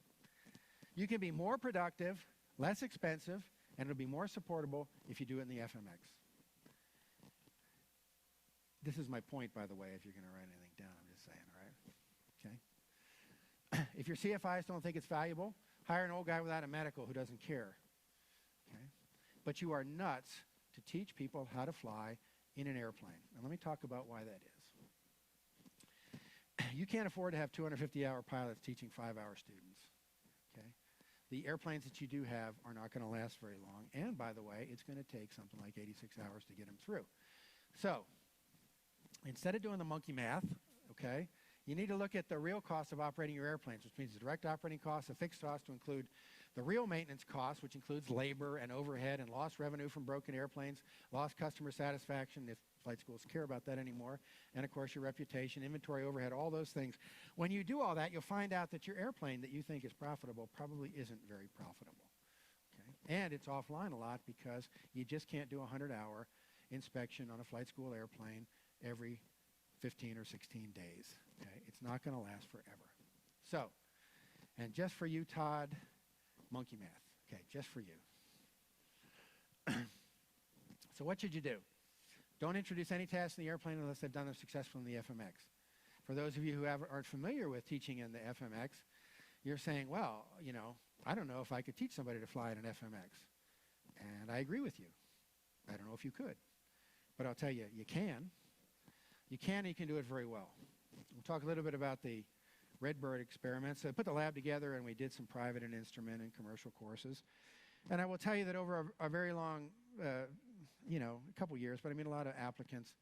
Speaker 4: You can be more productive, less expensive, and it'll be more supportable if you do it in the FMX. This is my point, by the way, if you're going to write anything down. I'm just saying, all right? Okay? If your CFIs don't think it's valuable, hire an old guy without a medical who doesn't care. Okay? But you are nuts to teach people how to fly in an airplane. And let me talk about why that is. You can't afford to have 250-hour pilots teaching 5-hour students. Okay? The airplanes that you do have are not going to last very long. And, by the way, it's going to take something like 86 hours to get them through. So, instead of doing the monkey math, okay, you need to look at the real cost of operating your airplanes, which means the direct operating costs, the fixed costs to include The real maintenance cost, which includes labor and overhead and lost revenue from broken airplanes, lost customer satisfaction, if flight schools care about that anymore, and of course your reputation, inventory overhead, all those things. When you do all that, you'll find out that your airplane that you think is profitable probably isn't very profitable. Okay? And it's offline a lot because you just can't do a 100-hour inspection on a flight school airplane every 15 or 16 days. Okay? It's not going to last forever. So, and just for you, Todd, monkey math. Okay, just for you. So what should you do? Don't introduce any tasks in the airplane unless they've done them successfully in the FMX. For those of you who aren't familiar with teaching in the FMX, you're saying, well, you know, I don't know if I could teach somebody to fly in an FMX. And I agree with you. I don't know if you could. But I'll tell you, you can. You can, and you can do it very well. We'll talk a little bit about the Redbird experiments. So I put the lab together, and we did some private and instrument and commercial courses. And I will tell you that over a very long, you know, a couple years, but I mean a lot of applicants,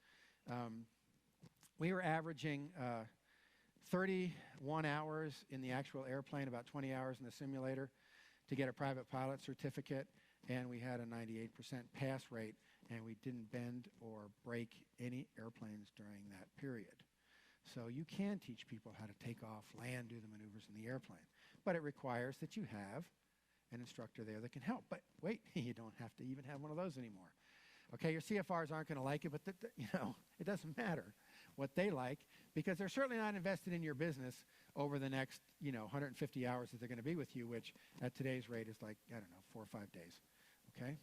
Speaker 4: we were averaging 31 hours in the actual airplane, about 20 hours in the simulator to get a private pilot certificate, and we had a 98% pass rate, and we didn't bend or break any airplanes during that period. So you can teach people how to take off, land, do the maneuvers in the airplane. But it requires that you have an instructor there that can help. But wait, you don't have to even have one of those anymore. Okay, your CFRs aren't going to like it, but you know, it doesn't matter what they like because they're certainly not invested in your business over the next, you know, 150 hours that they're going to be with you, which at today's rate is like, I don't know, 4 or 5 days. Okay?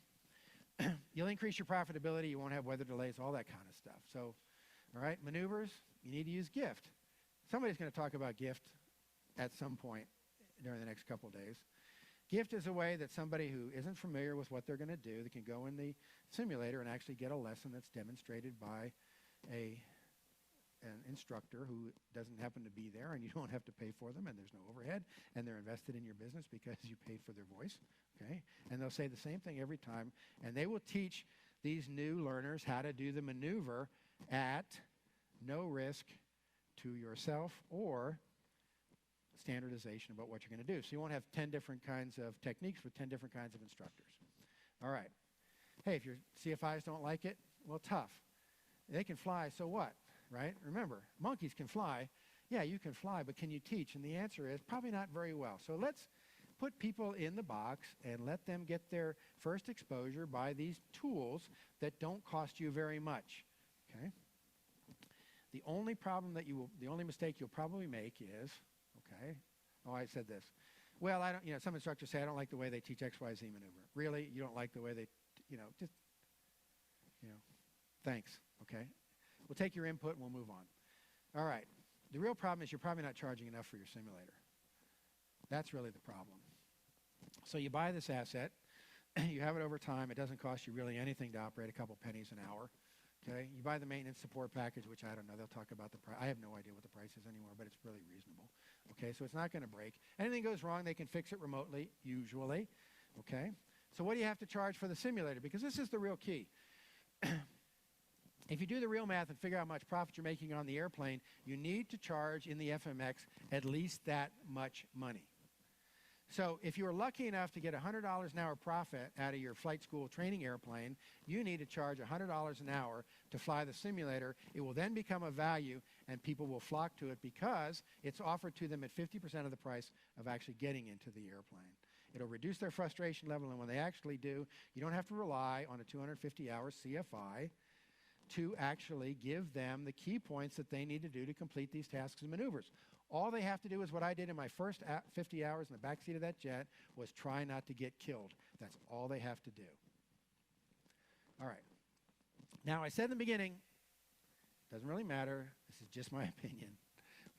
Speaker 4: You'll increase your profitability. You won't have weather delays, all that kind of stuff. So, all right, maneuvers, you need to use GIFT. Somebody's going to talk about GIFT at some point during the next couple of days. GIFT is a way that somebody who isn't familiar with what they're going to do, they can go in the simulator and actually get a lesson that's demonstrated by an instructor who doesn't happen to be there, and you don't have to pay for them, and there's no overhead, and they're invested in your business because you paid for their voice. Okay? And they'll say the same thing every time, and they will teach these new learners how to do the maneuver at no risk to yourself or standardization about what you're going to do. So you won't have 10 different kinds of techniques with 10 different kinds of instructors. All right. Hey, if your CFIs don't like it, well, tough. They can fly, so what, right? Remember, monkeys can fly. Yeah, you can fly, but can you teach? And the answer is probably not very well. So let's put people in the box and let them get their first exposure by these tools that don't cost you very much. Okay? The only mistake you'll probably make is, okay, oh, I said this. Well, I don't, you know, some instructors say, I don't like the way they teach XYZ maneuver. Really? You don't like the way they, you know, just, you know, thanks, okay? We'll take your input and we'll move on. All right. The real problem is you're probably not charging enough for your simulator. That's really the problem. So you buy this asset, you have it over time, it doesn't cost you really anything to operate, a couple pennies an hour. Okay, you buy the maintenance support package, which I don't know, they'll talk about the price. I have no idea what the price is anymore, but it's really reasonable. Okay, so it's not going to break. Anything goes wrong, they can fix it remotely, usually. Okay, so what do you have to charge for the simulator? Because this is the real key. If you do the real math and figure out how much profit you're making on the airplane, you need to charge in the FMX at least that much money. So if you were lucky enough to get $100 an hour profit out of your flight school training airplane, you need to charge $100 an hour to fly the simulator. It will then become a value, and people will flock to it because it's offered to them at 50% of the price of actually getting into the airplane. It'll reduce their frustration level, and when they actually do, you don't have to rely on a 250-hour CFI to actually give them the key points that they need to do to complete these tasks and maneuvers. All they have to do is what I did in my first 50 hours in the backseat of that jet was try not to get killed. That's all they have to do. All right. Now, I said in the beginning, doesn't really matter. This is just my opinion.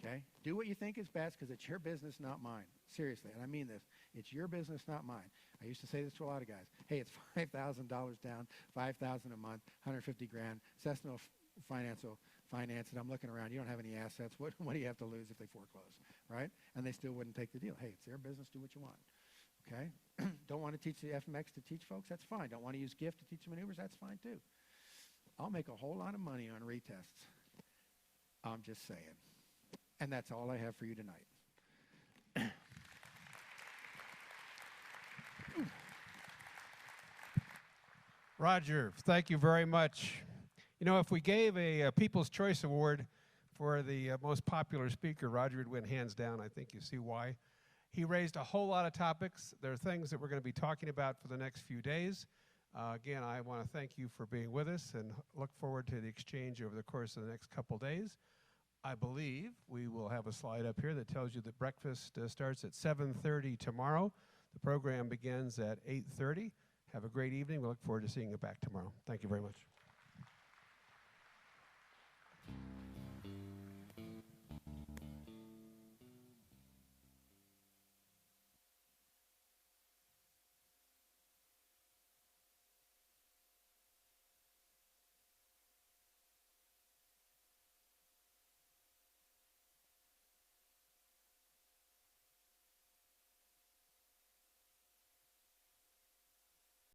Speaker 4: Okay? Do what you think is best because it's your business, not mine. Seriously, and I mean this. It's your business, not mine. I used to say this to a lot of guys. Hey, it's $5,000 down, $5,000 a month, 150 grand. Cessna will finance it. I'm looking around. You don't have any assets. What do you have to lose if they foreclose, right? And they still wouldn't take the deal. Hey, it's their business. Do what you want. Okay? Don't want to teach the FMX to teach folks? That's fine. Don't want to use GIFT to teach maneuvers? That's fine too. I'll make a whole lot of money on retests. I'm just saying. And that's all I have for you tonight.
Speaker 1: Roger, thank you very much. You know, if we gave a People's Choice Award for the most popular speaker, Roger would win hands down. I think you see why. He raised a whole lot of topics. There are things that we're going to be talking about for the next few days. Again, I want to thank you for being with us and look forward to the exchange over the course of the next couple days. I believe we will have a slide up here that tells you that breakfast starts at 7:30 tomorrow. The program begins at 8:30. Have a great evening. We look forward to seeing you back tomorrow. Thank you very much.